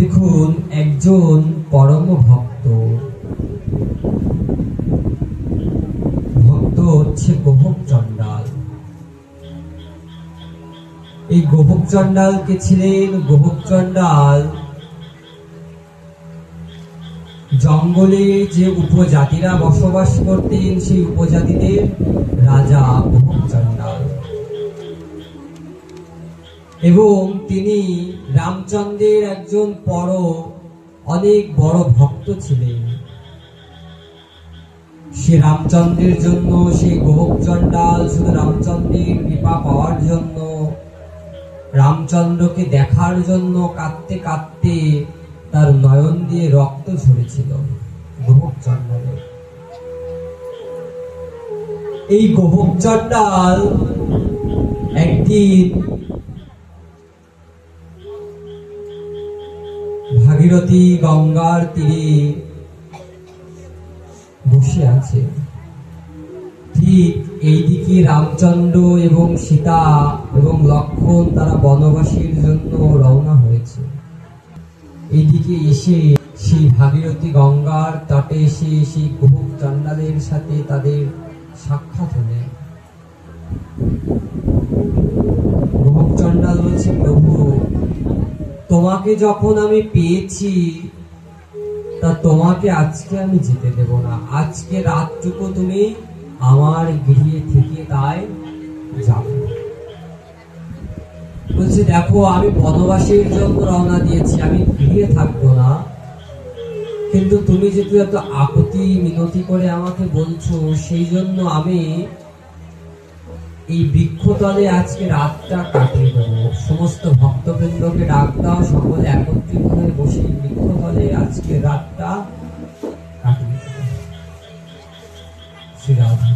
দেখুন, একজন পরম ভক্ত হচ্ছে গোভোগ চণ্ডাল। এই গোভোগ চণ্ডাল কে ছিলেন? গোভোগ চণ্ডাল জঙ্গলে যে উপজাতিরা বসবাস করতেন সেই উপজাতিদের রাজা গোভোগ চণ্ডাল, এবং তিনি রামচন্দ্রের একজন অনেক বড় ভক্ত ছিলেন। সে রামচন্দ্রের জন্য সেই গোভোগ চণ্ডাল শুধু রামচন্দ্রের কৃপা পাওয়ার জন্য, রামচন্দ্রকে দেখার জন্য কাঁদতে কাঁদতে তার নয়ন দিয়ে রক্ত ঝরেছিল গোভোগ চণ্ডালের। এই গোভোগ চণ্ডাল একদিন ভাগীরথী গঙ্গার তীরে বসে আছে। ঠিক এইদিকে রামচন্দ্র এবং সীতা এবং লক্ষ্মণ তারা বনবাসীর জন্য রওনা হয়েছে। এইদিকে এসে সেই ভাগীরথী গঙ্গার তটে এসে সেই গোভোগ চণ্ডালের সাথে তাদের সাক্ষাৎ হলে গোভোগ চণ্ডাল বলছে, প্রভু, তোমাকে যখন আমি পেয়েছি তা তোমাকে আজকে আমি যেতে দেব না। আজকে রাতটুকু তুমি আমার গৃহে থেকে তাই যাবে। বলছে, দেখো, আমি বনবাসীর জন্য রওনা দিয়েছি, আমি গৃহে থাকবো না, কিন্তু তুমি যেহেতু এত আকুতি মিনতি করে আমাকে বলছো, সেই জন্য আমি এই বৃক্ষতলে আজকে রাতটা কাটিয়ে দেবো। সমস্ত ভক্তবৃন্দকে ডাক দাও, সকলে একত্রিত হয়ে বসে বৃক্ষতলে আজকে রাতটা কাটিয়ে দেবো। শ্রীরাধা।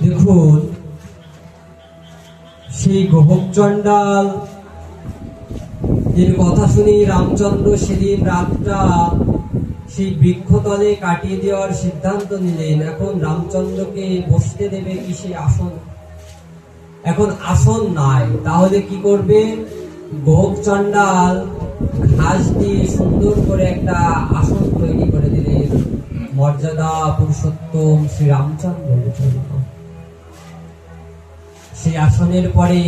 দেখুন, সেই গোভোগ চণ্ডাল এর কথা শুনে রামচন্দ্র সেদিন রাতটা সেই বৃক্ষতলে কাটিয়ে দেওয়ার সিদ্ধান্ত নিলেন। এখন রামচন্দ্রকে বসতে দেবে কি সেই আসন? এখন আসন নাই, তাহলে কি করবে? গোভোগ চণ্ডাল ঘাস দিয়ে সুন্দর করে একটা আসন তৈরি করে দিলেন মর্যাদা পুরুষোত্তম শ্রী রামচন্দ্রের জন্য। সেই আসনের পরে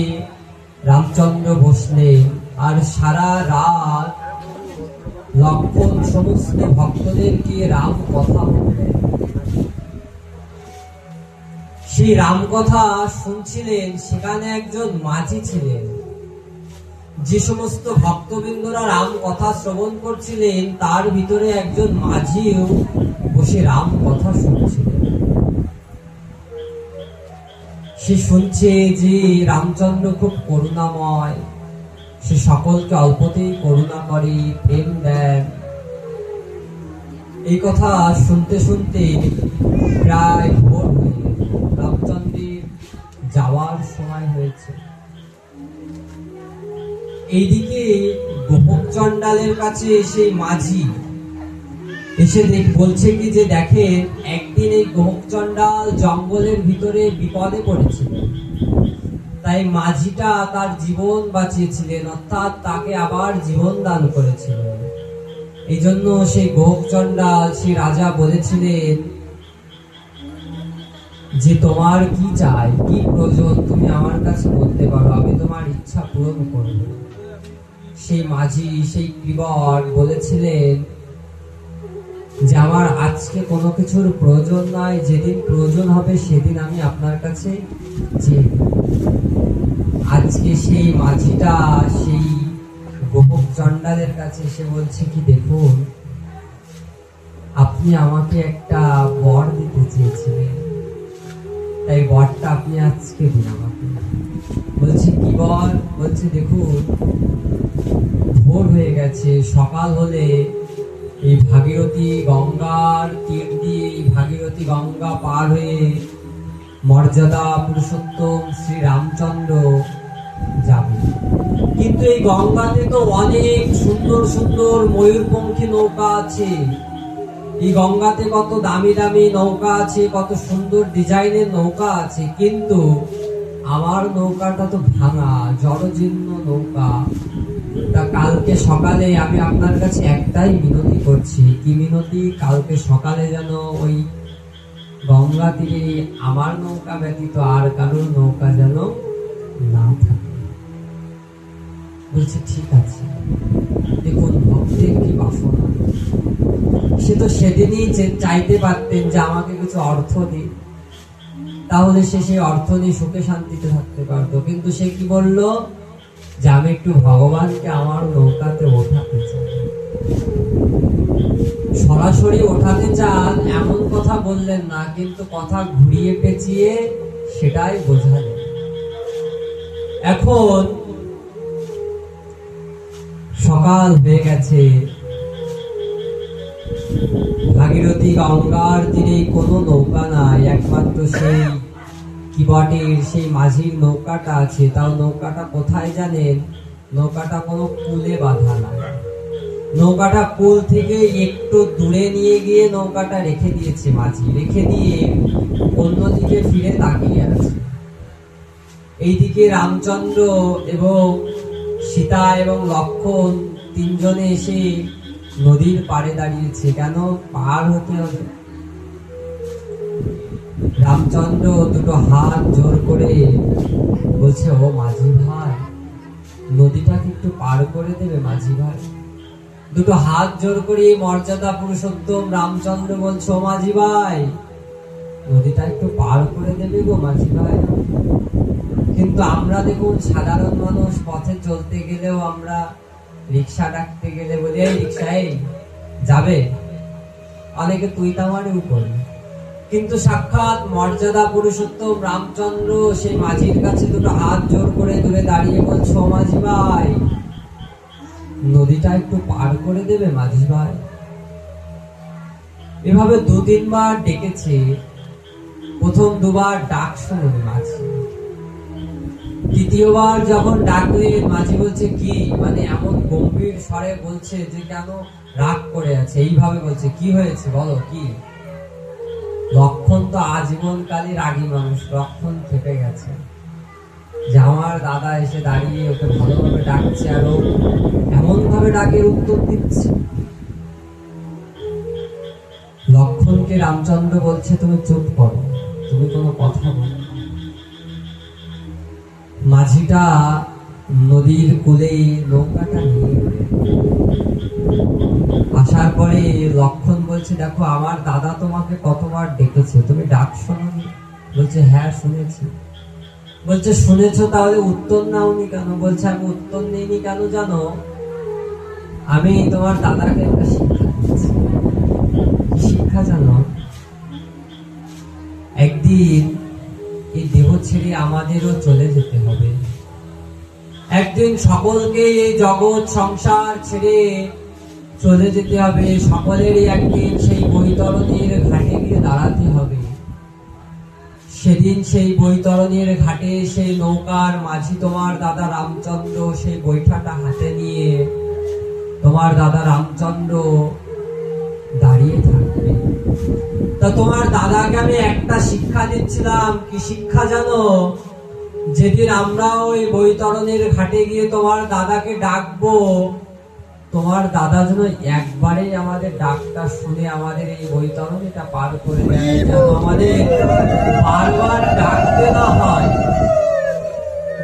রামচন্দ্র বসলেন, আর সারা রাত লক্ষ্মণ সমস্ত ভক্তদেরকে রাম কথা বললেন। সেই রাম কথা শুনছিলেন। সেখানে একজন মাঝি ছিলেন। যে সমস্ত ভক্তবৃন্দরা রাম কথা শ্রবণ করছিলেন, তার ভিতরে একজন মাঝিও বসে রাম কথা শুনছিলেন। সে শুনছে যে রামচন্দ্র খুব করুণাময়, সে সকলকে অল্পতেই করুণা করে, প্রেম দেন। এই কথা শুনতে শুনতে প্রায় ভোর হয়ে রামচন্দ্রের যাওয়ার সময় হয়েছে। এইদিকে গোভোগ চণ্ডালের কাছে সেই মাঝি এসে বলছে কি যে, দেখেন, একদিন এই গোভোগ চণ্ডাল জঙ্গলের ভিতরে বিপদে পড়েছিল, তাই মাঝিটা তার জীবন বাঁচিয়েছিলেন, অর্থাৎ তাকে আবার জীবন দান করেছিলেন। এই জন্য সেই গোভোগ চণ্ডাল সেই রাজা বলেছিলেন যে, তোমার কি চাই, কি প্রয়োজন, তুমি আমার কাছে বলতে পারো, আমি তোমার ইচ্ছা পূরণ করব। সেই মাঝি, সেই কৃবর বলেছিলেন যে, আমার আজকে কোনো কিছুর প্রয়োজন নাই, যেদিন প্রয়োজন হবে সেদিন আমি আপনার কাছে চেয়ে নেব। আজকে সেই মাঝিটা সেই গোভোগ চণ্ডালের কাছে এসে বলছে কি, দেখুন, আপনি আমাকে একটা বর দিতে চেয়েছিলেন, তাই বরটা আপনি আজকে দিন আমাকে। বলছে, কি বর? বলছে, দেখুন, ভোর হয়ে গেছে, সকাল হলে এই ভাগীরথী গঙ্গার তীর দিয়ে, এই ভাগীরথী গঙ্গা পার হয়ে মর্যাদা পুরুষোত্তম শ্রী রামচন্দ্র যাবে। কিন্তু এই গঙ্গাতে তো অনেক সুন্দর সুন্দর ময়ূরপঙ্খী নৌকা আছে। এই গঙ্গাতে কত দামি দামি নৌকা আছে, কত সুন্দর ডিজাইনের নৌকা আছে, কিন্তু আমার নৌকাটা তো ভাঙা, জড়জীর্ণ নৌকা। তা কালকে সকালে আমি আপনার কাছে একটাই মিনতি করছি। কি মিনতি? কালকে সকালে যেন ওই গঙ্গা তীরে আমার নৌকা ব্যতীত আর কারোর নৌকা যেন না থাকে। বলছে ঠিক আছে। দেখুন ভক্তের কি বাসনা, সে তো সেদিনই চাইতে পারতেন যে আমাকে কিছু অর্থ দিন, তাহলে সে সেই অর্থ নিয়ে সুখে শান্তিতে থাকতে পারতো। কিন্তু সে কি বললো? যে আমি একটু ভগবানকে আমার নৌকাতে ওঠাতে চাই। সরাসরি ওঠাতে চান এমন কথা বললেন না, কিন্তু কথা ঘুরিয়ে পেঁচিয়ে সেটাই বোঝালেন। এখন সকাল হয়ে গেছে, ভাগীরথী গঙ্গার তীরে কোনো নৌকা নাই, একমাত্র সেই কিবটের সেই মাঝির নৌকাটা আছে। তাও নৌকাটা কোথায় জানেন? নৌকাটা কোনো কুলে বাঁধা নাই। নৌকাটা কুল থেকে একটু দূরে নিয়ে গিয়ে নৌকাটা রেখে দিয়েছে মাঝি, রেখে দিয়ে অন্যদিকে ফিরে তাকিয়ে আছে। এইদিকে রামচন্দ্র এবং সীতা এবং লক্ষ্মণ তিনজনে এসে নদীর পাড়ে দাঁড়িয়েছে। কেন? পার হতে হবে। রামচন্দ্র দুটো হাত জোর করে বলছে, ও মাঝি ভাই, নদীটাকে একটু পার করে দেবে মাঝি ভাই। দুটো হাত জোর করে মর্যাদা পুরুষোত্তম রামচন্দ্র বলছে, ও মাঝি ভাই, নদীটা একটু পার করে দেবে গো মাঝি ভাই। কিন্তু আমরা দেখুন সাধারণ মানুষ, পথে চলতে গেলেও আমরা রিক্সা ডাকতে গেলে বলি, এই রিক্সা এই যাবে, অনেকে তুই তামারেও করি। কিন্তু সাক্ষাৎ মর্যাদা পুরুষোত্তম রামচন্দ্র সেই মাঝির কাছে দুটো হাত জোর করে দূরে দাঁড়িয়ে বলছে, ও মাঝি ভাই, নদীটা একটু পার করে দেবে মাঝি ভাই। এভাবে দু তিনবার ডেকেছে। প্রথম দুবার ডাক শোনেনি মাঝি, তৃতীয়বার যখন ডাকলেন মাঝি বলছে কি, মানে এমন গম্ভীর স্বরে বলছে যে কেন রাগ করে আছে, এইভাবে বলছে, কি হয়েছে বলো কি। লক্ষণ তো আজীবনকালী রাগী মানুষ, লক্ষণ থেকে গেছে যে আমার দাদা এসে দাঁড়িয়ে ওকে ভালোভাবে ডাকছে, আরো এমন ভাবে ডাকের উত্তর দিচ্ছে। লক্ষণকে রামচন্দ্র বলছে, তুমি চুপ করো, তুমি কোনো কথা বলো। মাঝিটা নদীর কূলে নৌকাটা নিয়ে আসার পরে লক্ষণ বলছে, দেখো আমার দাদা তোমাকে কতবার ডেকেছে, তুমি ডাক শোনোনি? বলছে, হ্যাঁ শুনেছি। বলছে, শুনেছো তাহলে উত্তর নাওনি কেন? বলছে, আমি উত্তর নেইনি কেন জানো? আমি তোমার দাদাকে একটা শিক্ষা দিচ্ছি। শিক্ষা জানো? একদিন এই দেহ ছেড়ে আমাদেরও চলে যেতে হবে। একদিন সকলকে এই জগৎ সংসার ছেড়ে চলে যেতে হবে। সকলেরই একদিন সেই বৈতরণীর ঘাটে গিয়ে দাঁড়াতে হবে। সেদিন সেই বৈতরণীর ঘাটে সেই নৌকার মাঝি তোমার দাদা রামচন্দ্র সেই বৈঠাটা হাতে নিয়ে তোমার দাদা রামচন্দ্র দাঁড়িয়ে থাকবে। তা তোমার দাদাকে আমি একটা শিক্ষা দিচ্ছিলাম। কি শিক্ষা জানো? যেদিন আমরা ওই বৈতরণীর ঘাটে গিয়ে তোমার দাদাকে ডাকবো, তোমার দাদা যেন একবারেই আমাদের ডাকটা শুনে আমাদের এই বৈতরণীটা পার করে দেয়, যেন আমাদের বারবার ডাকতে না হয়।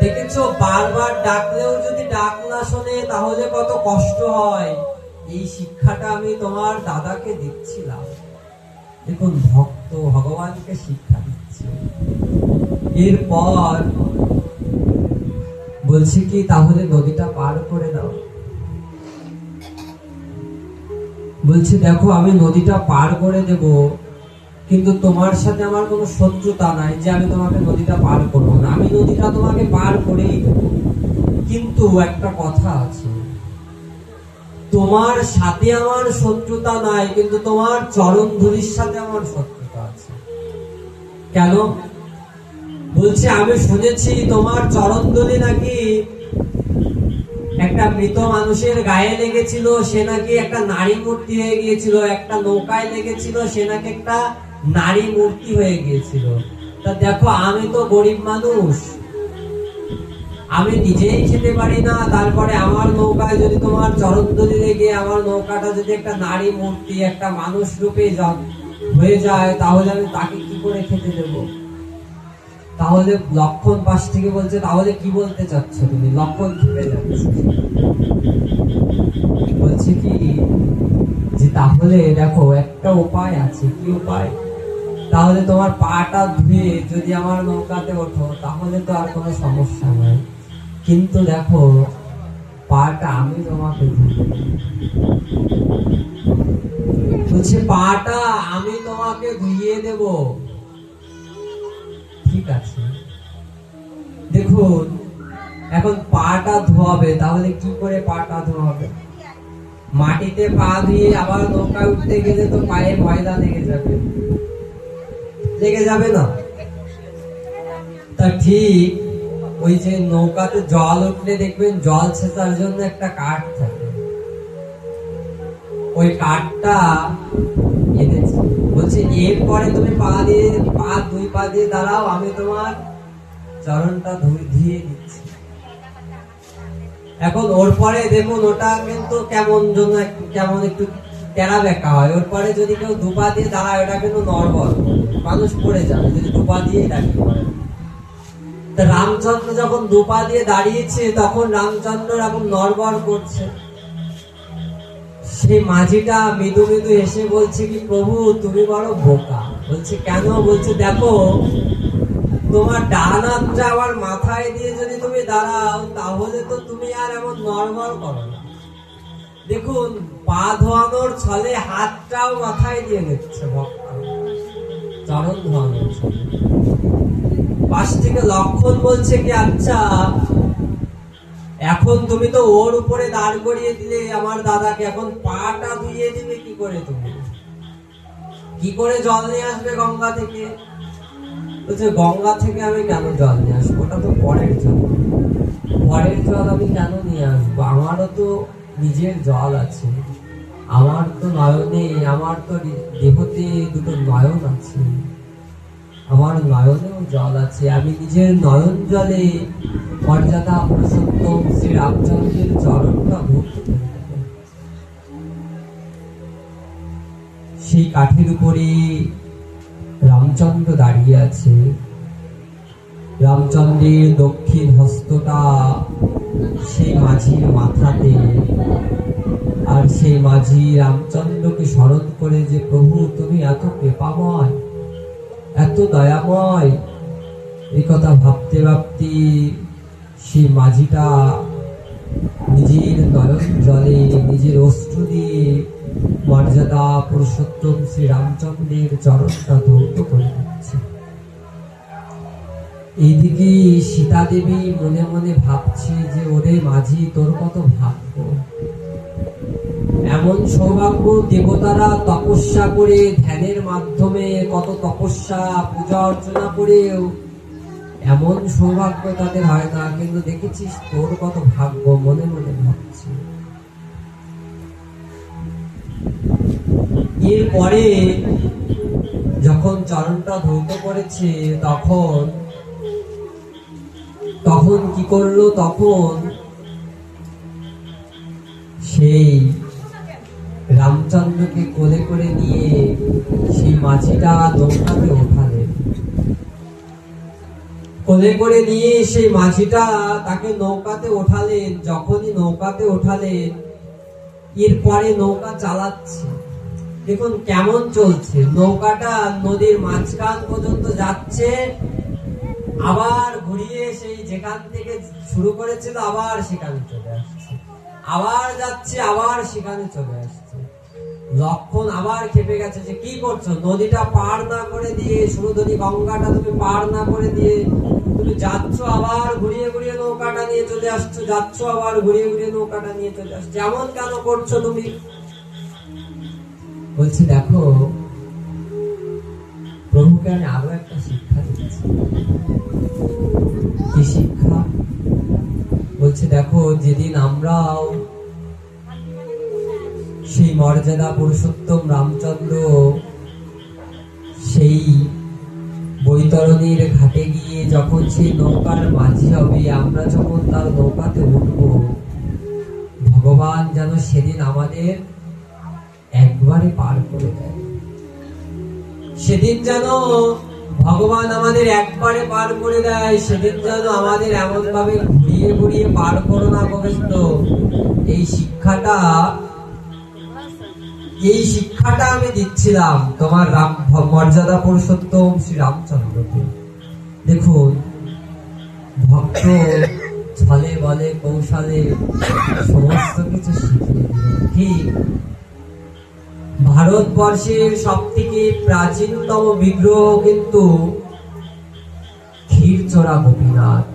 দেখেছো, বারবার ডাকলেও যদি ডাক না শোনে তাহলে কত কষ্ট হয়। এই শিক্ষাটা আমি তোমার দাদাকে দিচ্ছিলাম। দেখুন, ভক্ত ভগবানকে শিক্ষা দিচ্ছে। এরপর বলছি কি, তাহলে নদীটা পার করে দাও। বলছি, দেখো আমি নদীটা পার করে দেব, কিন্তু তোমার সাথে আমার কোনো শত্রুতা নাই যে আমি তোমাকে নদীটা পার করবো না। আমি নদীটা তোমাকে পার করেই দেব, কিন্তু একটা কথা আছে, তোমার সাথে আমার শত্রুতা নাই, কিন্তু তোমার চরণ ধূলির সাথে আমার শত্রুতা আছে। কেন? বলছে, আমি শুনেছি তোমার চরণ ধূলি নাকি একটা মৃত মানুষের গায়ে লেগেছিল, সে নাকি একটা নারী মূর্তি হয়ে গিয়েছিল। একটা নৌকায় লেগেছিল, সে নাকি একটা নারী মূর্তি হয়ে গিয়েছিল। তা দেখো, আমি তো গরিব মানুষ, আমি নিজেই খেতে পারি না, তারপরে আমার নৌকায় যদি তোমার চরণধলি লেগে আমার নৌকাটা যদি একটা নারী মূর্তি, একটা মানুষ রূপে হয়ে যায়, তাহলে আমি তাকে কি করে খেতে দেব? তাহলে লক্ষণ পাশ থেকে বলছে, তাহলে কি বলতে চাচ্ছ তুমি? লক্ষণ ঘুরে যাচ্ছে, বলছে কি যে তাহলে দেখো একটা উপায় আছে। কি উপায়? তাহলে তোমার পাটা ধুয়ে যদি আমার নৌকাতে ওঠো তাহলে তো আর কোনো সমস্যা নাই, কিন্তু দেখো পাটা আমি তোমাকে বলছে পাটা আমি তোমাকে ধুইয়ে দেব। ঠিক আছে, দেখুন এখন পাটা ধোয়াবে, তাহলে কি করে পাটা ধোয়াবে? মাটিতে পা ধুয়ে আবার নৌকায় উঠতে গেলে তো পায়ে ময়দা লেগে যাবে, লেগে যাবে না? তা ঠিক ওই যে নৌকাতে জল উঠলে দেখবেন জল ছেঁচার জন্য একটা কাঠ থাকে, ওই কাঠটা এনেছে। বলছে এরপরে তুমি দুই পা দিয়ে দাঁড়াও, আমি তোমার চরণটা ধুয়ে দিচ্ছি। এখন ওর পরে দেখুন ওটা কিন্তু কেমন একটু টেরা বেঁকা হয়। ওর পরে যদি কেউ দুপা দিয়ে দাঁড়ায় ওটা কিন্তু নড়বড়, মানুষ পড়ে যাবে যদি দুপা দিয়ে দাঁড়িয়ে পড়ে। রামচন্দ্র যখন দুপা দিয়ে দাঁড়িয়েছে তখন রামচন্দ্র এখন নড়বড় করছে। সেই মাঝিটা মৃদু মৃদু এসে বলছে কি, প্রভু তুমি বড় বোকা। বলছে কেন? বলছে দেখো তোমার ডান হাতটা আমার মাথায় দিয়ে যদি তুমি দাঁড়াও তাহলে তো তুমি আর এমন নড়বড় করো না। দেখুন পা ধোয়ানোর ছলে হাতটাও মাথায় দিয়ে নিচ্ছে ভক্ত, চরণ ধোয়ানোর ছলে। পাশ থেকে লক্ষণ বলছে কি, আচ্ছা এখন তুমি তো ওর উপরে দাঁড় করিয়ে দিলে আমার দাদাকে, এখন পাটা ধুইয়ে দিবে কি করে? তুমি কি করে জল নিয়ে আসবে গঙ্গা থেকে? বলছে গঙ্গা থেকে আমি কেন জল নিয়ে আসবো? ওটা তো পরের জল, পরের জল আমি কেন নিয়ে আসবো? আমারও তো নিজের জল আছে, আমার তো নয়নে, আমার তো দেহতে দুটো নয়ন আছে, আমার নয়নেও জল আছে। আমি নিজের নয়ন জলে মর্যাদা পুরুষোত্তম শ্রী রামচন্দ্রের চরণটা ভক্তি করে দেব। সেই কাঠের উপরে রামচন্দ্র দাঁড়িয়ে আছে। রামচন্দ্রের দক্ষিণ হস্তটা সেই মাঝির মাথাতে, আর সেই মাঝি রামচন্দ্রকে স্মরণ করে যে প্রভু তুমি এত কৃপাময়, এত দয়াময়। এই কথা ভাবতে ভাবতে সেই মাঝিটা নিজের নয়ন জলে নিজের অশ্রু দিয়ে মর্যাদা পুরুষোত্তম শ্রী রামচন্দ্রের চরণটা ধৌত করে দিচ্ছে। এইদিকে সীতা দেবী মনে মনে ভাবছে যে ওরে মাঝি তোর কত ভাগ্য, এমন সৌভাগ্য। দেবতারা তপস্যা করে ধ্যানের মাধ্যমে কত তপস্যা পূজা অর্চনা করেও এমন সৌভাগ্য তাদের হয় না, কিন্তু দেখেছিস তোর কত ভাগ্য, মনে মনে ভাবছি। এরপরে যখন চরণটা ধৌত করেছে তখন কি করলো? তখন সেই রামচন্দ্রকে কোলে করে নিয়ে সেই মাঝিটা নৌকাতে ওঠালেন। কোলে করে নিয়ে সেই মাঝিটা তাকে নৌকাতে ওঠালেন। যখনই নৌকাতে ওঠালেন, এরপরে নৌকা চালাচ্ছে। দেখুন কেমন চলছে, নৌকাটা নদীর মাঝখান পর্যন্ত যাচ্ছে, আবার ঘুরিয়ে সেই যেখান থেকে শুরু করেছিল আবার সেখানে চলে আসছে, আবার যাচ্ছে আবার সেখানে চলে আসছে। লক্ষণ আবার খেপে গেছে যে কি করছো? নদীটা পার না করে দিয়ে, সুরধনী গঙ্গাটা তুমি পার না করে দিয়ে তুমি যাচ্ছ, আবার ঘুরিয়ে ঘুরিয়ে নৌকাটা নিয়ে চলে আসছো, যাচ্ছ আবার ঘুরিয়ে ঘুরিয়ে নৌকাটা নিয়ে চলে আসছো, এমন কেন করছো তুমি? বলছি দেখো প্রভুকে আমি আরো একটা শিক্ষা দিচ্ছি। কি শিক্ষা? বলছে দেখো যেদিন আমরাও সেই মর্যাদা পুরুষোত্তম রামচন্দ্র সেই বৈতরণী বৈতরণীর ঘাটে গিয়ে যখন সেই নৌকার মাঝি হবে, আমরা যখন তার নৌকাতে উঠব, ভগবান যেন সেদিন আমাদের একবারে পার করে দেয়। সেদিন যেন ভগবান আমাদের একবারে পার করে দেয়। সেদিন যেন আমাদের এমন ভাবে ঘুরিয়ে ঘুরিয়ে পার করো না গোবিন্দ। এই শিক্ষাটা আমি দিচ্ছিলাম তোমার রাম মর্যাদা পুরুষোত্তম শ্রী রামচন্দ্রকে। দেখুন, ভক্ত ছলে বলে কৌশলে সমস্ত কিছু শিখিয়ে দিল। ঠিক ভারতবর্ষের সব থেকে প্রাচীনতম বিগ্রহ কিন্তু ক্ষীরচোরা গোপীনাথ।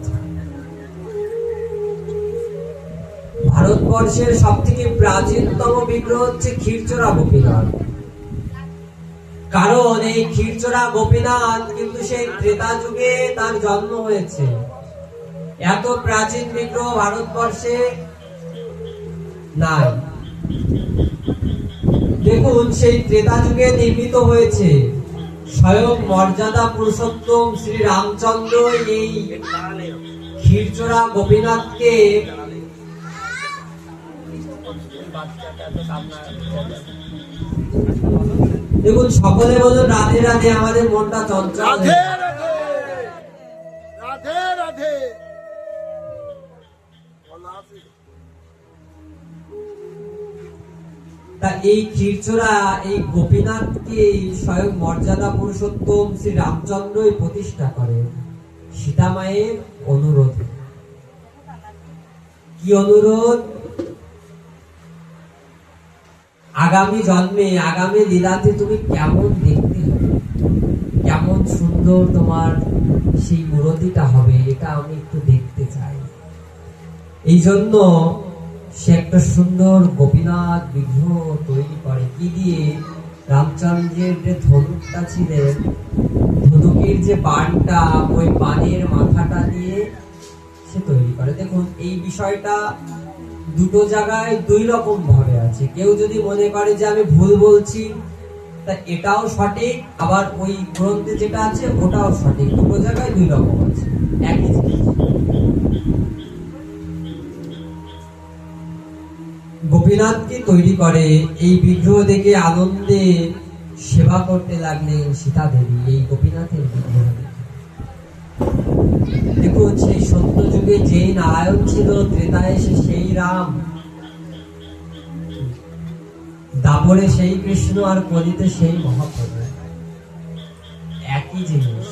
ভারতবর্ষের সব থেকে প্রাচীনতম বিগ্রহ হচ্ছে ক্ষীরচোরা গোপীনাথ। কারণ এই ক্ষীরচোরা গোপীনাথ কিন্তু সেই ত্রেতা যুগে তার জন্ম হয়েছে। এত প্রাচীন বিগ্রহ ভারতবর্ষে নাই। দেখুন, সেই ত্রেতা যুগে নির্মিত হয়েছে। স্বয়ং মর্যাদা পুরুষোত্তম শ্রী রামচন্দ্র এই ক্ষীরচোরা গোপীনাথকে দেখুন, সকলে বলুন রাধে রাধে। আমাদের মনটা চঞ্চল। রাধে রাধে। তা এই ক্ষীরচোরা এই গোপীনাথকে স্বয়ং মর্যাদা পুরুষোত্তম শ্রী রামচন্দ্রই প্রতিষ্ঠা করেন সীতা মায়ের অনুরোধে। কি অনুরোধ? আগামী জন্মে, আগামী লীলাতে তুমি কেমন দেখতে হবে, কেমন সুন্দর তোমার সেই মূর্তিটা হবে, এটা আমি একটু দেখতে চাই। এই জন্য সে একটা সুন্দর গোপীনাথ বিগ্রহ তৈরি করে। কি দিয়ে? রামচন্দ্রের যে ধনুকটা ছিলেন, ধনুকের যে বাণটা, ওই বাণের মাথাটা দিয়ে সে তৈরি করে। দেখুন, এই বিষয়টা দুটো জায়গায় দুই রকম ভাবে আছে। কেউ যদি মনে করে যে আমি ভুল বলছি, তা এটাও সঠিক, আবার ওই গ্রন্থে যেটা আছে ওটাও সঠিক। দুটো জায়গায় দুই রকম আছে, একই জিনিস। গোপীনাথকে তৈরি করে এই বিগ্রহ দেখে আনন্দে সেবা করতে লাগলেন সীতা দেবী এই গোপীনাথের বিগ্রহ দেখে। দেখুন, সেই সত্য যুগে যেই নারায়ণ ছিল, ত্রেতায় এসে সেই রাম, দাপরে সেই কৃষ্ণ, আর কলিতে সেই মহাপ্রভু। একই জিনিস,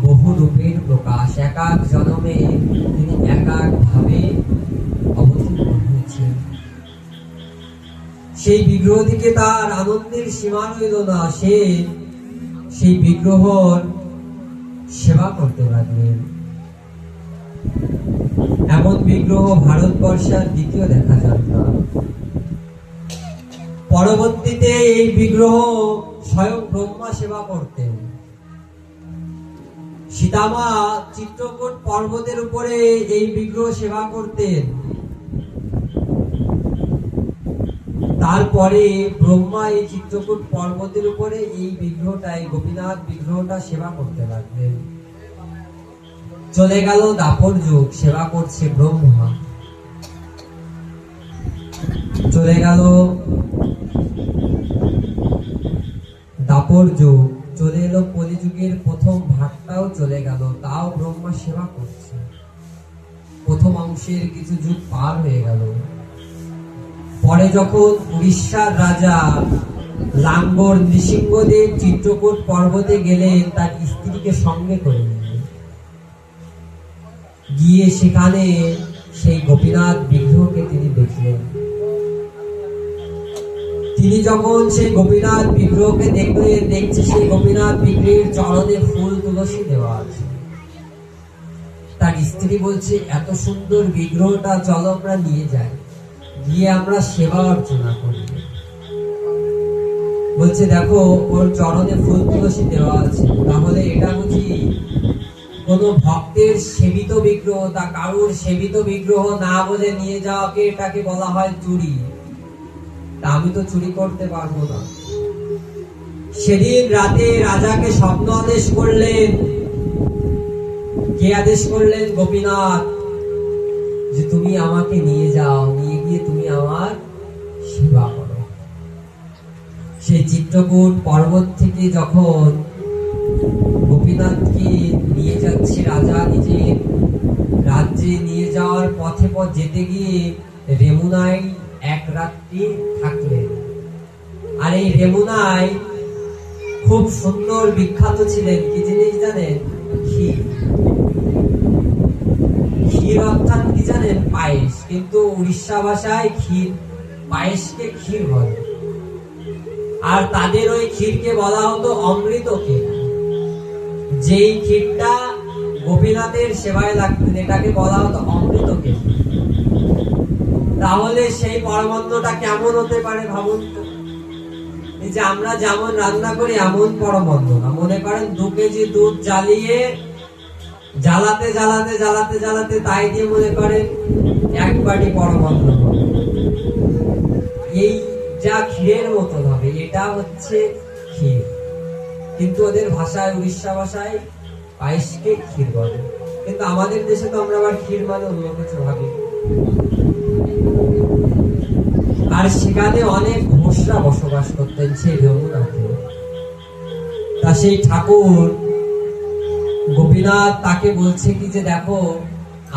বহু রূপের প্রকাশ। এক এক জন্মে তিনি এক এক ভাবে অবতীর্ণ হয়েছেন। সেই বিগ্রহ থেকে তার আনন্দের সীমা রইল না। সে সেই বিগ্রহর সেবা করতে লাগলেন। এমন বিগ্রহ ভারতবর্ষে আর দ্বিতীয় দেখা যায় না। পরবর্তীতে এই বিগ্রহ স্বয়ং ব্রহ্মা সেবা করতেন। সীতামা চিত্রকূট পর্বতের উপরে এই বিগ্রহ সেবা করতেন। তারপরে ব্রহ্মা এই চিত্রকূট পর্বতের উপরে এই বিগ্রহটা, এই গোপীনাথ বিগ্রহটা সেবা করতে লাগলেন। চলে গেল দাপর যুগ, সেবা করছে ব্রহ্মা। চলে গেল দাপর যুগ, চলে এলো কলিযুগের প্রথম ভাগটাও চলে গেল, তাও ব্রহ্মা সেবা করছে। প্রথম অংশের কিছু যুগ পার হয়ে গেল। পরে যখন উড়িষ্যার রাজা লাঙ্গর নৃসিংহদেব চিত্রকূট পর্বতে গেলেন, তার স্ত্রীকে সঙ্গে করে নিলেন। গিয়ে সেখানে সেই গোপীনাথ বিগ্রহকে তিনি দেখলেন। তিনি যখন সেই গোপীনাথ বিগ্রহকে দেখছে সেই গোপীনাথ বিগ্রহের চরণে ফুল তুলসী দেওয়া আছে। তার স্ত্রী বলছে, এত সুন্দর বিগ্রহটা চলো আমরা নিয়ে যাই, গিয়ে আমরা সেবা অর্চনা করি। বলছে, দেখো ওর চরণে ফুল তুলসী দেওয়া আছে, তাহলে এটা বুঝি কোন ভক্তের সেবিত বিগ্রহ, তা কারুর সেবিত বিগ্রহ না বলে নিয়ে যাওয়াকে এটাকে বলা হয় চুরি। তা আমি তো চুরি করতে পারবো না। সেদিন রাতে রাজাকে স্বপ্ন আদেশ করলেন। কে আদেশ করলেন? গোপীনাথ, যে তুমি আমাকে নিয়ে যাও, নিয়ে গিয়ে তুমি আমার সেবা করো। সেই চিত্রকূট পর্বত থেকে যখন গোপীনাথকে নিয়ে যাচ্ছে রাজা নিজের রাজ্যে, নিয়ে যাওয়ার পথে যেতে গিয়ে রেমুনায় এক রাত্রি থাকলেন। আর এই রেমুনায় খুব সুন্দর বিখ্যাত ছিলেন কি জিনিস জানেন? ক্ষীর। ক্ষীর অর্থাৎ কি জানেন? পায়েস। কিন্তু উড়িষ্যা ভাষায় ক্ষীর, পায়েসকে ক্ষীর বলে। আর তাদের ওই ক্ষীরকে বলা হতো অমৃতকে। যেই ক্ষীরটা গোপীনাথের সেবায় লাগতেন, এটাকে বলা হতো অমৃতকে। তাহলে সেই পরমান্নটা কেমন হতে পারে ভাবুন তো। এই যে আমরা যেমন রান্না করি এমন পরমান্ন না। মনে করেন 2 কেজি দুধ জ্বালিয়ে জ্বালাতে জ্বালাতে জ্বালাতে জ্বালাতে তাই দিয়ে মনে করেন 1 বাটি পরমান্ন হবে। এই যা ক্ষীরের মতন হবে, এটা হচ্ছে ক্ষীর। কিন্তু ওদের ভাষায়, উড়িষ্যা ভাষায় পায়েসকে ক্ষীর বলে। কিন্তু আমাদের দেশে তো আমরা আবার ক্ষীর মানে অন্য কিছু ভাবি। আর সেখানে অনেক ঘোষরা বসবাস করতেন সেই যমুনাতে। তা সেই ঠাকুর গোপীনাথ তাকে বলছে কি যে দেখো,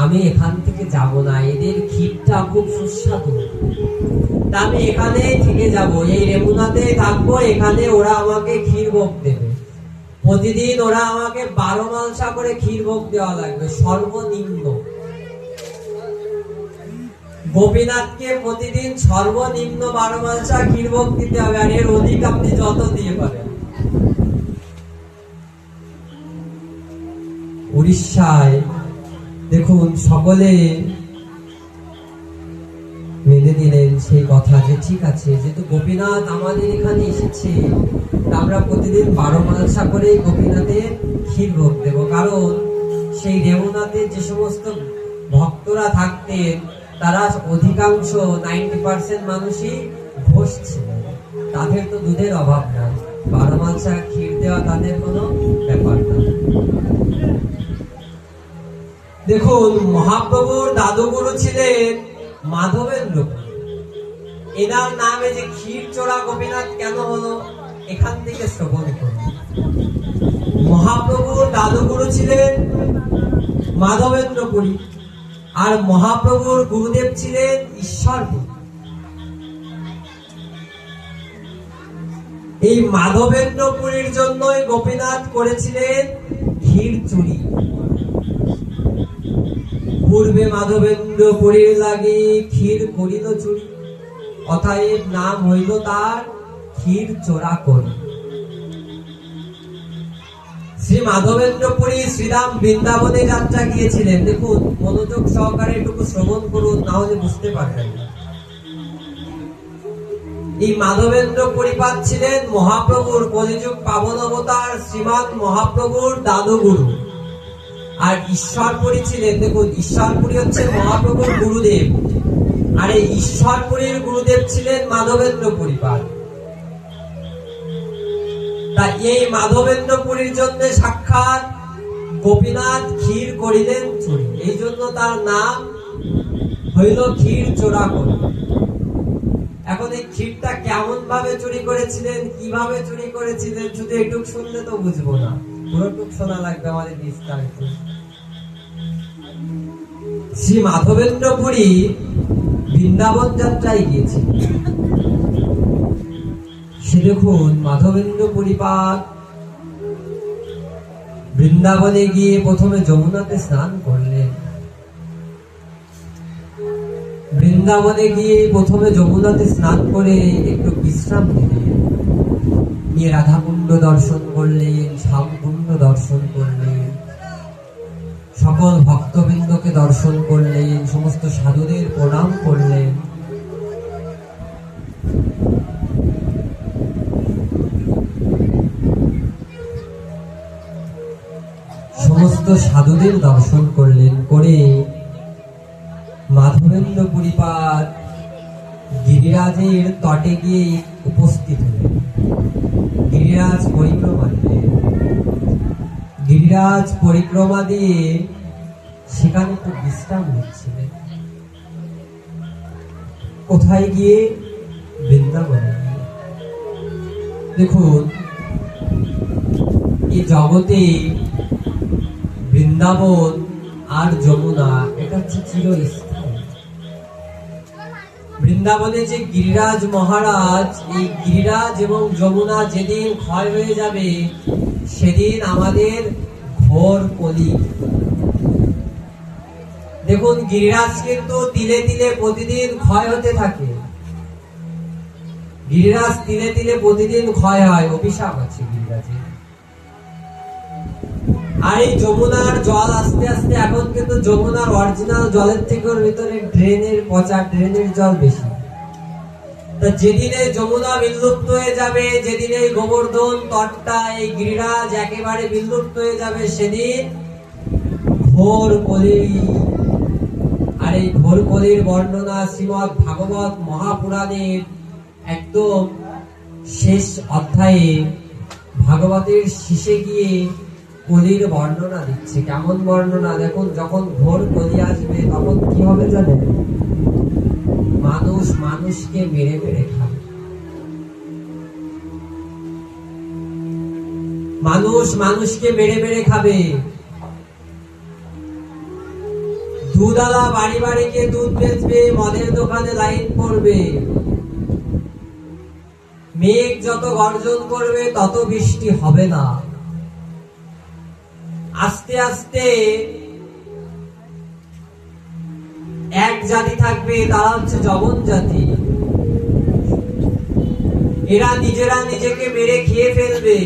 আমি এখান থেকে যাব না, এদের ক্ষীরটা খুব সুস্বাদু, তা আমি এখানেই থেকে যাব, এই রেমুনাতেই থাকবো। এখানে ওরা আমাকে ক্ষীর ভোগ দেবে। প্রতিদিন ওরা আমাকে 12 মালসা করে ক্ষীর ভোগ দেওয়া লাগবে সর্বনিম্ন। গোপীনাথকে প্রতিদিন সর্বনিম্ন 12 মালসা ক্ষীর ভোগ দিতে হবে। আর এর অধিক আপনি যত দিয়ে পারেন। উড়িষ্যায় দেখুন সকলে মেনে নিলেন সেই কথা, যে ঠিক আছে, যেহেতু গোপীনাথ আমাদের এখানে এসেছে, আমরা প্রতিদিন 12 মালসা করে গোপীনাথের ক্ষীর ভোগ দেব। কারণ সেই রেমুনাথে যে সমস্ত ভক্তরা থাকতেন তারা অধিকাংশ 90% মানুষই ঘোষ ছিলেন। তাদের তো দুধের অভাব নাই, 12 মালসা ক্ষীর দেওয়া তাদের কোনো ব্যাপার না। দেখুন মহাপ্রভুর দাদুগুরু ছিলেন মাধবেন্দ্র। এনার নামে যে ক্ষীর চোরা গোপীনাথ কেন হলো, এখান থেকে শ্রবণ করুন। মহাপ্রভুর দাদুগুরু ছিলেন মাধবেন্দ্রপুরী, আর মহাপ্রভুর গুরুদেব ছিলেন ঈশ্বরপুরী। এই মাধবেন্দ্রপুরীর জন্যই গোপীনাথ করেছিলেন ক্ষীর চুরি। পূর্বে মাধবেন্দ্রপুরীর লাগি ক্ষীর করিল চুরি, অতএব নাম হইল তার ক্ষীর চোরা করি। শ্রী মাধবেন্দ্রপুরী শ্রীরাম বৃন্দাবনে যাত্রা গিয়েছিলেন। দেখুন মনোযোগ সহকারে একটু শ্রবণ করুন, না হলে বুঝতে পারবেন না। এই মাধবেন্দ্র পরিপাত ছিলেন মহাপ্রভুর কলিযুগ পাবন অবতার শ্রীমৎ মহাপ্রভুর দাদুগুরু। আর ঈশ্বরপুরী ছিলেন, দেখুন ঈশ্বরপুরী হচ্ছে মহাপ্রভুর গুরুদেব, আর এই ঈশ্বরপুরীর গুরুদেব ছিলেন মাধবেন্দ্র পরিপাত। তা এই মাধবেন্দ্রপুরীর জন্য সাক্ষাৎ গোপীনাথ ক্ষীর করিলেন চুরি, এই জন্য তার নাম হইল ক্ষীর চোরা করি। এখন এই ক্ষীরটা কেমন ভাবে চুরি করেছিলেন, কিভাবে চুরি করেছিলেন, শুধু একটু শুনলে তো বুঝবো না, পুরোটুক শোনা লাগবে আমাদের বিস্তারিত। শ্রী মাধবেন্দ্রপুরী বৃন্দাবন যাত্রায় গিয়েছিলেন। সে দেখুন মাধবেন্দ্র পরিপাত বৃন্দাবনে গিয়ে প্রথমে যমুনাতে স্নান করলেন। বৃন্দাবনে গিয়ে প্রথমে যমুনাতে স্নান করে একটু বিশ্রাম নিলেন, নিয়ে রাধাকুণ্ড দর্শন করলেন, শ্যামকুণ্ড দর্শন করলেন, সকল ভক্তবৃন্দকে দর্শন করলেন, সমস্ত সাধুদের প্রণাম করলেন। সমস্ত সাধুদের দর্শন করলেন, করে মাধবেন্দ্র পরিপাত গিরিরাজের তটে গিয়ে উপস্থিত হলেন। গিরিরাজ পরিক্রমা দিলেন। গিরিরাজ পরিক্রমা দিয়ে সেখানে একটু বিশ্রাম নিচ্ছিলেন। কোথায় গিয়ে? বৃন্দাবনে গিয়ে। দেখুন, এই জগতে বৃন্দাবন আর যমুনা এটা হচ্ছে চিরস্থায়ী। বৃন্দাবনে যে গিরিরাজ মহারাজ, এই গিরিরাজ এবং যমুনা যেদিন ক্ষয় হয়ে যাবে সেদিন আমাদের ঘোর কলি। দেখুন, গিরিরাজ কিন্তু তিলে তিলে প্রতিদিন ক্ষয় হতে থাকে। গিরিরাজ তিলে তিলে প্রতিদিন ক্ষয় হয়, অভিশাপ আছে গিরিরাজের। আর এই যমুনার জল আস্তে আস্তে, এখন কিন্তু যমুনার অরিজিনাল জলের থেকে ওর ভিতরে ড্রেনের পচা, ড্রেনের জল বেশি। তা যেদিনে যমুনা বিলুপ্ত হয়ে যাবে, যেদিনে গোবর্ধন তটটা, এই গিরিরাজ একেবারে বিলুপ্ত হয়ে যাবে, সেদিন ঘোর কলি। আর এই ঘোর কলির বর্ণনা শ্রীমদ্ ভাগবত মহাপুরাণের একদম শেষ অধ্যায়ে ভাগবতের শেষে গিয়ে কলির বর্ণনা দিচ্ছে। কেমন বর্ণনা? দেখুন, যখন ঘোর কলি আসবে তখন কি হবে জানেন? মানুষ মানুষকে মেরে মেরে খাবে। মানুষ মানুষকে মেরে মেরে খাবে। দুধওয়ালা বাড়ি বাড়ি গিয়ে দুধ বেচবে, মদের দোকানে লাইন পড়বে। মেঘ যত গর্জন করবে তত বৃষ্টি হবে না। আস্তে আস্তে এক জাতি থাকবে, তারা হচ্ছে জবন জাতি। এরা নিজেরা নিজেকে মেরে খেয়ে ফেলবে।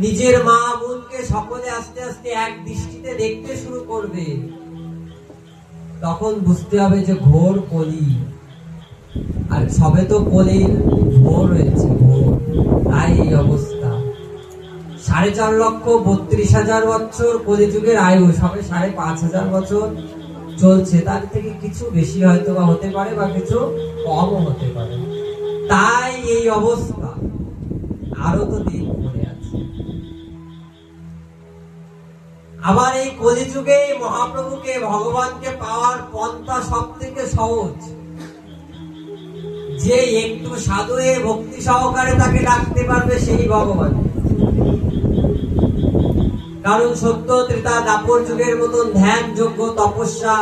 নিজের মা বোনকে সকলে আস্তে আস্তে এক দৃষ্টিতে দেখতে শুরু করবে। তখন বুঝতে হবে যে ঘোর কলি। আর সবে তো কলির ভোর হয়েছে, ভোর। তাই এই অবস্থা। 4,32,000 বছর কলিযুগের আয়ু, সবে 5,500 বছর চলছে। তার থেকে কিছু বেশি হয়তো বা হতে পারে, বা কিছু কমও হতে পারে। তাই এই অবস্থা। আরো তো দিন পড়ে আছে। আবার এই কলিযুগে মহাপ্রভুকে, ভগবানকে পাওয়ার পন্থা সব থেকে সহজ। যে একটু সাধু হয়ে ভক্তি সহকারে তাকে ডাকতে পারবে সেই ভগবান। কারণ সত্য, ত্রেতা, দাপর যুগের মতন ধ্যান, যজ্ঞ, তপস্যা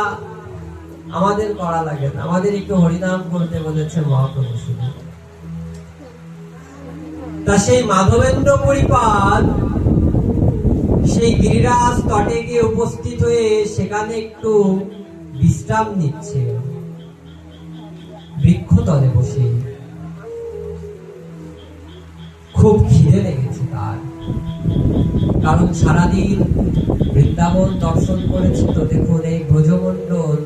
আমাদের করা লাগে না। আমাদের একটু হরিনাম করতে বলেছে মহাপ্রভু শুধু। তা সেই মাধবেন্দ্র পরিপাদ সেই গিরিরাজ তটে গিয়ে উপস্থিত হয়ে সেখানে একটু বিশ্রাম নিচ্ছে, বৃক্ষতলে বসে। খুব খিদে লেগেছে তার, কারণ সারাদিন বৃন্দাবন দর্শন করেছে। তো দেখুন, এই ব্রজমণ্ডল,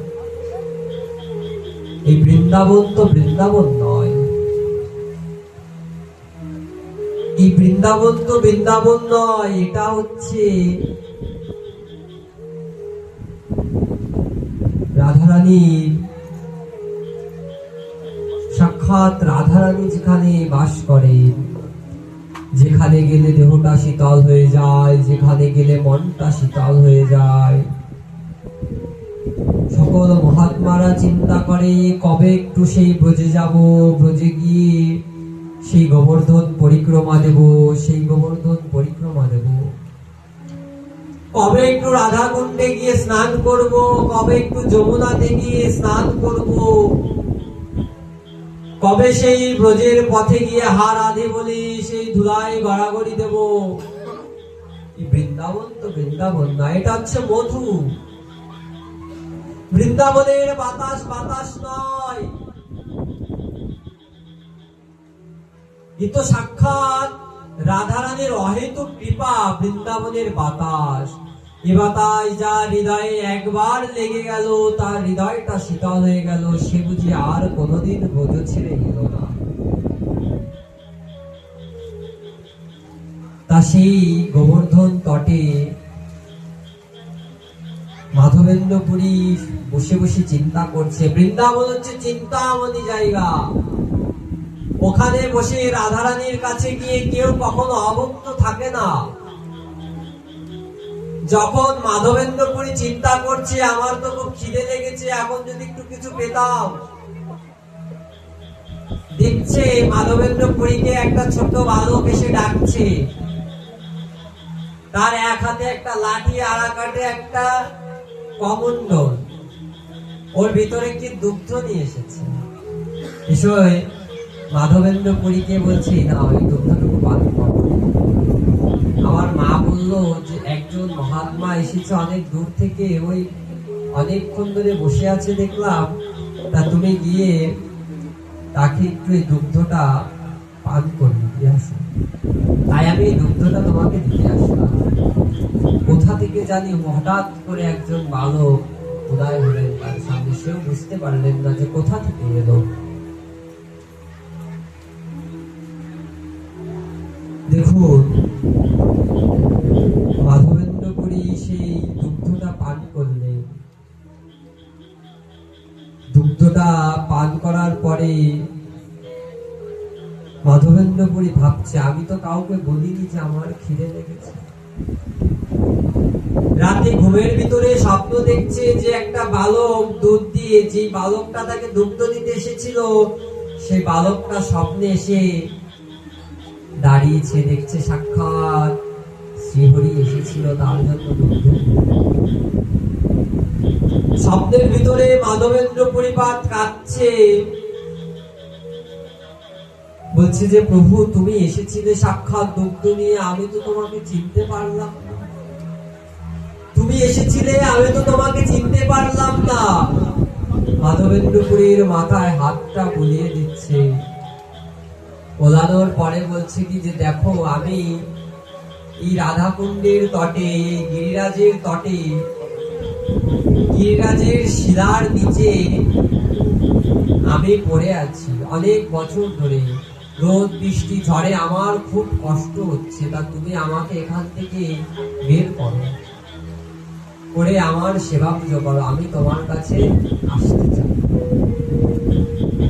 এই বৃন্দাবন তো বৃন্দাবন নয়। এই বৃন্দাবন তো বৃন্দাবন নয়, এটা হচ্ছে রাধারানীর, সাক্ষাৎ রাধারানী যেখানে বাস করেন। যেখানে গেলে দেহটা শীতল হয়ে যায়, যেখানে গেলে মনটা শীতল হয়ে যায়। সকল মহাত্মারা চিন্তা করে কবে একটু সেই ব্রজে যাব, ব্রজে গিয়ে সেই গোবর্ধন পরিক্রমা দেব, সেই গোবর্ধন পরিক্রমা দেব। কবে একটু রাধা কুণ্ডে গিয়ে স্নান করব, কবে একটু যমুনাতে গিয়ে স্নান করব, কবে সেই ব্রজের পথে গিয়ে হা রাধে বলে সেই ধুলায় গড়াগড়ি দেব। বৃন্দাবন তো বৃন্দাবন না, এটা হচ্ছে মধু। বৃন্দাবনের বাতাস বাতাস নয়, এ তো সাক্ষাৎ রাধারানীর অহেতুক কৃপা। বৃন্দাবনের বাতাস, এ বাতাস যার হৃদয়ে একবার লেগে গেল, তার হৃদয়টা শীতল হয়ে গেল। সে বুঝি আর কোনোদিন ব্রজ ছেড়ে গেল না। তা সেই গোবর্ধন তটে মাধবেন্দ্রপুরী বসে বসে চিন্তা করছে। বৃন্দাবন হচ্ছে চিন্তামণি জায়গা। ওখানে বসে রাধারানীর কাছে গিয়ে কেউ কখনো অভুক্ত থাকে না। যখন মাধবেন্দ্রপুরী চিন্তা করছে আমার তো খুব খিদে লেগেছে, এখন যদি একটু কিছু পেতাম, দেখছে মাধবেন্দ্রপুরীকে একটা ছোট বালক এসে ডাকছে। তার এক হাতে একটা লাঠি, আর এক হাতে একটা কমণ্ডল, ওর ভিতরে কি দুগ্ধ নিয়ে এসেছে। বিষয় মাধবেন্দ্রপুরীকে বলছে না, ওই দুগ্ধটুকু পান করো। আমার মা বললো যে একজন মহাত্মা এসেছে অনেক দূর থেকে, ওই অনেকক্ষণ ধরে বসে আছে দেখলাম, তা তুমি গিয়ে তাকে একটু এই দুগ্ধটা পান করিয়ে দিয়ে আসো। তাই আমি এই দুগ্ধটা তোমাকে দিতে আসলাম। কোথা থেকে জানি হঠাৎ করে একজন বালক উদয় হলেন তার সামনে, সেও বুঝতে পারলেন না যে কোথা থেকে এলো। দেখুন, মাধবেন্দ্রপুরী সেই দুগ্ধটা পান করলেন। দুগ্ধটা পান করার পরে মাধবেন্দ্রপুরী ভাবছে, আমি তো কাউকে বলিনি যে আমার খিদে লেগেছে। রাতে ঘুমের ভিতরে স্বপ্ন দেখছে যে একটা বালক দুধ দিয়ে, যে বালকটা তাকে দুগ্ধ দিতে এসেছিল, সেই বালকটা স্বপ্নে এসে দাঁড়িয়েছে। দেখছে সাক্ষাৎ শ্রীহরি এসেছিল তার জন্য দুগ্ধ। স্বপ্নের ভিতরে মাধবেন্দ্রপুরী কাঁদছে, বলছে যে প্রভু তুমি এসেছিলে সাক্ষাৎ দুগ্ধ নিয়ে, আমি তো তোমাকে চিনতে পারলাম না। তুমি এসেছিলে, আমি তো তোমাকে চিনতে পারলাম না। মাধবেন্দ্রপুরীর মাথায় হাতটা বুলিয়ে দিচ্ছে। ওলানোর পরে বলছে কি যে দেখো, আমি এই রাধাকুণ্ডের তটে, গিরিরাজের তটে, গিরিরাজের শিলার নিচে আমি পড়ে আছি অনেক বছর ধরে। রোদ বৃষ্টি ঝড়ে আমার খুব কষ্ট হচ্ছে, তা তুমি আমাকে এখান থেকে বের করো, করে আমার সেবা পুজো করো, আমি তোমার কাছে আসতে চাই।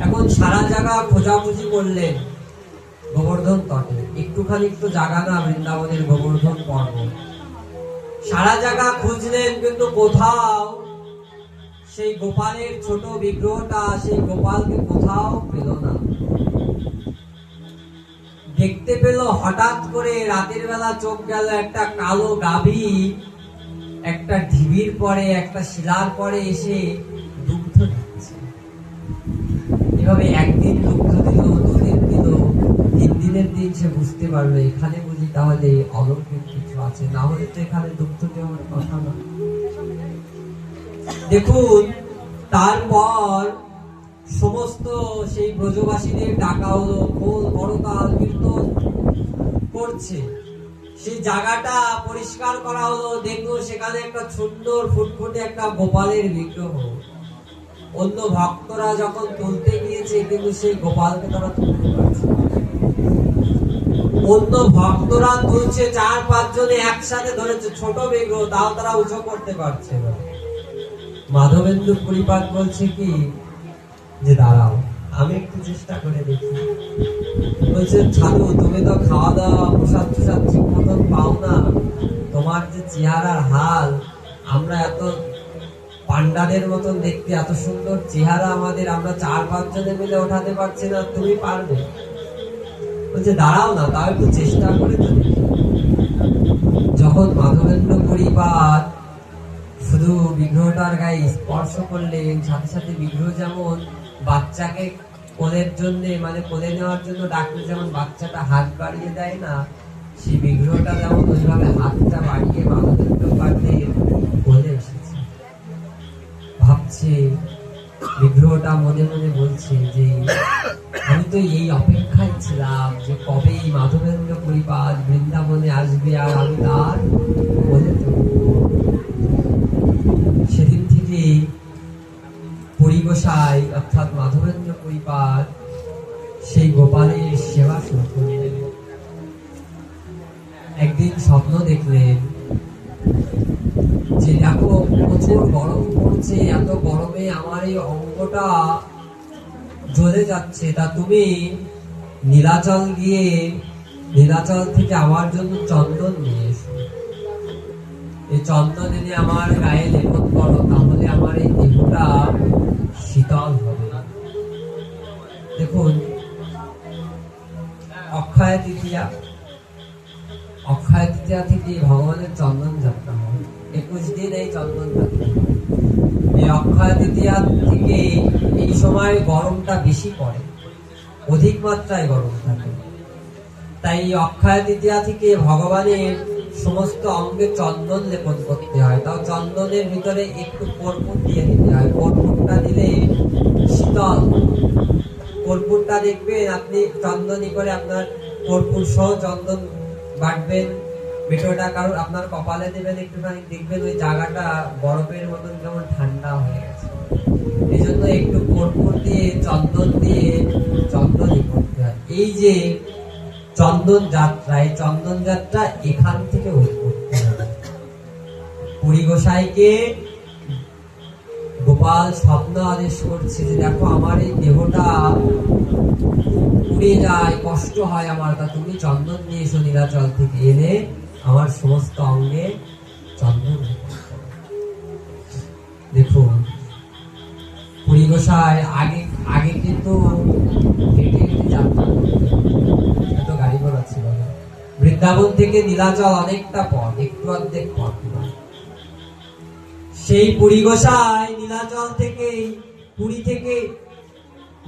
এখন সারা জায়গা খোঁজাখুঁজি করলেন গোবর্ধন তটে, একটুখানি একটু জায়গা না বৃন্দাবনের গোবর্ধন পর্বত, সারা জায়গা খুঁজলেন, কিন্তু কোথাও সেই গোপালের ছোট বিগ্রহটা, সেই গোপালকে কোথাও পেল না। দেখতে পেল হঠাৎ করে রাতের বেলা চোখ গেল, একটা কালো গাভী একটা ঢিবির পরে, একটা শিলার পরে এসে দুগ্ধ দিচ্ছে। এভাবে একদিন দুগ্ধ দিল, দুদিন দিল, 3 দিনের দিন সে বুঝতে পারলো এখানে বুঝি তাহলে অলৌকিক কিছু আছে, না হলে তো এখানে দুগ্ধ দেওয়ার কথা না। দেখুন, তারপর সমস্ত সেই ব্রজবাসীদের ডাকা হলো, খোল করতাল কীর্তন করছে, সেই জায়গাটা পরিষ্কার করা হলো। দেখলো সেখানে একটা সুন্দর ফুটফুটে একটা গোপালের বিগ্রহ। অন্য ভক্তরা যখন তুলতে গিয়েছে, কিন্তু সেই গোপালকে তারা তুলতে পারছে। অন্য ভক্তরা তুলছে, 4-5 জনে একসাথে ধরেছে ছোট বিগ্রহ, তাও তারা উঁচু করতে পারছে না। মাধবেন্দ্রপুরী বলছে কি যে দাঁড়াও, আমি একটু চেষ্টা করে দেখি। বলছে ছাড়ু, তুমি তো খাওয়া দাওয়া প্রসাদ টসাদ ঠিক মতন পাও না, তোমার যে চেহারার হাল, আমরা এত পান্ডাদের মতন দেখতে, এত সুন্দর চেহারা আমাদের, আমরা 4-5 জনে মিলে ওঠাতে পারছি না, তুমি পারবে? বলছে দাঁড়াও না, তাও একটু চেষ্টা করে তো দেখি। যখন মাধবেন্দ্রপুরী শুধু বিগ্রহটার গায়ে স্পর্শ করলেন, সাথে সাথে বিগ্রহ যেমন বাচ্চাকে কোলের জন্য, মানে কোলে নেওয়ার জন্য ডাক্তার যেমন বাচ্চাটা হাত বাড়িয়ে দেয় না, সেই বিগ্রহটা যেমন ওইভাবে হাতটা বাড়িয়ে মাধবেন্দ্রপাদের কোলে এসেছে। ভাবছে বিগ্রহটা, মনে মনে বলছে যে আমি তো এই অপেক্ষায় ছিলাম যে কবে এই মাধবেন্দ্রপুরী বৃন্দাবনে আসবে আর আমি তার কোলে তুলব। সেদিন থেকে পরিগোসাই অর্থাৎ মাধবেন্দ্রপুরী সেই গোপালের সেবা শুরু করলেন। একদিন স্বপ্ন দেখলেন যে দেখো প্রচুর গরম পড়ছে, এত গরমে আমার এই অঙ্গটা জ্বলে যাচ্ছে, তা তুমি নীলাচল গিয়ে নীলাচল থেকে আমার জন্য চন্দন নিয়ে এসো। এই চন্দন এনে আমার গায়ে লেপন করো, তাহলে আমার এই দেহটা শীতল হবে। দেখুন, অক্ষয় তৃতীয়া থেকে ভগবানের চন্দন যাত্রা হয়। 21 দিন এই চন্দন যাত্রা। এই অক্ষয় তৃতীয়া থেকে এই সময় গরমটা বেশি পড়ে, অধিক মাত্রায় গরম থাকে। তাই অক্ষয় তৃতীয়া থেকে ভগবানের সমস্ত অঙ্গে চন্দন লেপন করতে হয়। তাও চন্দনের ভিতরে একটু কর্পূর দিয়ে দিতে হয়। কর্পূরটা দিলে শীতল। কর্পূরটা দেখবেন আপনি চন্দনী করে আপনার কর্পূর সহ চন্দন বাটবেন, ভিতরটা কারণ আপনার কপালে দেবেন, একটুখানি দেখবেন ওই জায়গাটা বরফের মতন কেমন ঠান্ডা হয়ে গেছে। এই জন্য একটু কর্পূর দিয়ে চন্দনই করতে হয়। এই যে চন্দন যাত্রা, এই চন্দন যাত্রা এখান থেকে করতে হবে। পুরী গোসাইকে গোপাল স্বপ্ন আদেশ করছে যে দেখো আমার এই দেহটা পুড়ে যায়, কষ্ট হয় আমার, তা তুমি চন্দন নিয়ে এসো নীলাচল থেকে, এনে আমার সমস্ত অঙ্গে চন্দন। দেখুন, পুরী গোসাই আগে কিন্তু হেঁটে হেঁটে যাত্রা করতেন, এত গাড়ি ঘোড়া ছিল না। বৃন্দাবন থেকে নীলাচল অনেকটা পথ, একটু অর্ধেক পথ নয়। সেই পুরী গোসাই নীলাচল থেকে, পুরী থেকে,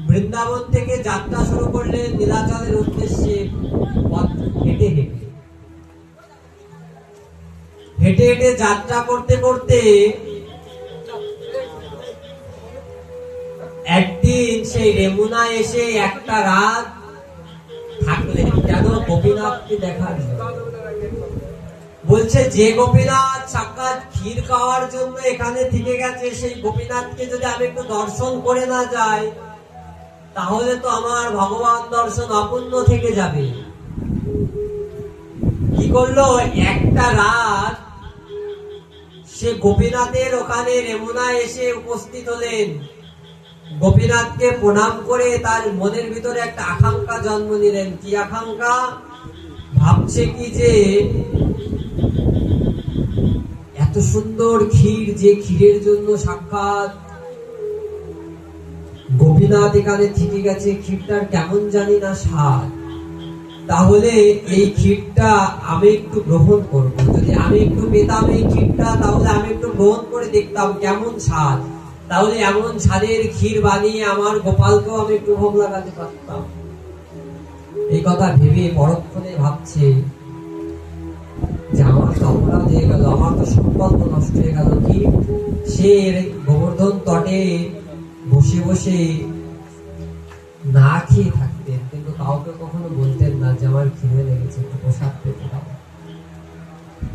বৃন্দাবন থেকে যাত্রা শুরু করলেন নীলাচলের উদ্দেশ্যে। হেঁটে হেঁটে যাত্রা করতে করতে একদিন সেই রেমুনা এসে একটা রাত থাকলেন। কেন? গোপীনাথকে দেখার জন্য। বলছে যে গোপীনাথ সাক্ষাৎ ক্ষীর খাওয়ার জন্য এখানে থেকে গেছে, সেই গোপীনাথকে যদি আমি একটু দর্শন করে না যাই, তাহলে তো আমার ভগবান দর্শন অপূর্ণ থেকে যাবে। কি করলো? একটা রাত সে গোপীনাথের ওখানে রেমুনায় এসে উপস্থিত হলেন। গোপীনাথকে প্রণাম করে তার মনের ভিতরে একটা আকাঙ্ক্ষা জন্ম নিলেন। কি আকাঙ্ক্ষা? ভাবছে কি যে এত সুন্দর ক্ষীর, যে ক্ষীরের জন্য সাক্ষাৎ গোপীনাথ এখানে থেকে গেছে, ক্ষীরটার কেমন জানি না স্বাদ। তাহলে এই ক্ষীরটা আমি একটু গ্রহণ করব। যদি আমি একটু পেতাম এই ক্ষীরটা, তাহলে আমি একটু গ্রহণ করে দেখতাম কেমন স্বাদ। তাহলে এমন স্বাদের ক্ষীর বানিয়ে আমার গোপালকেও আমি একটু ভোগ লাগাতে পারতাম। এই কথা ভেবে পরক্ষণে ভাবছে যে আমার তো অপরাধ হয়ে গেল, আমার তো সংকল্প নষ্ট হয়ে গেল। কি? সে গোবর্ধন তটে বসে বসে না খেয়ে থাকতেন, কিন্তু কাউকে কখনো বলতেন না যে আমার খিদে লেগেছে, একটু প্রসাদ পেতে দাও।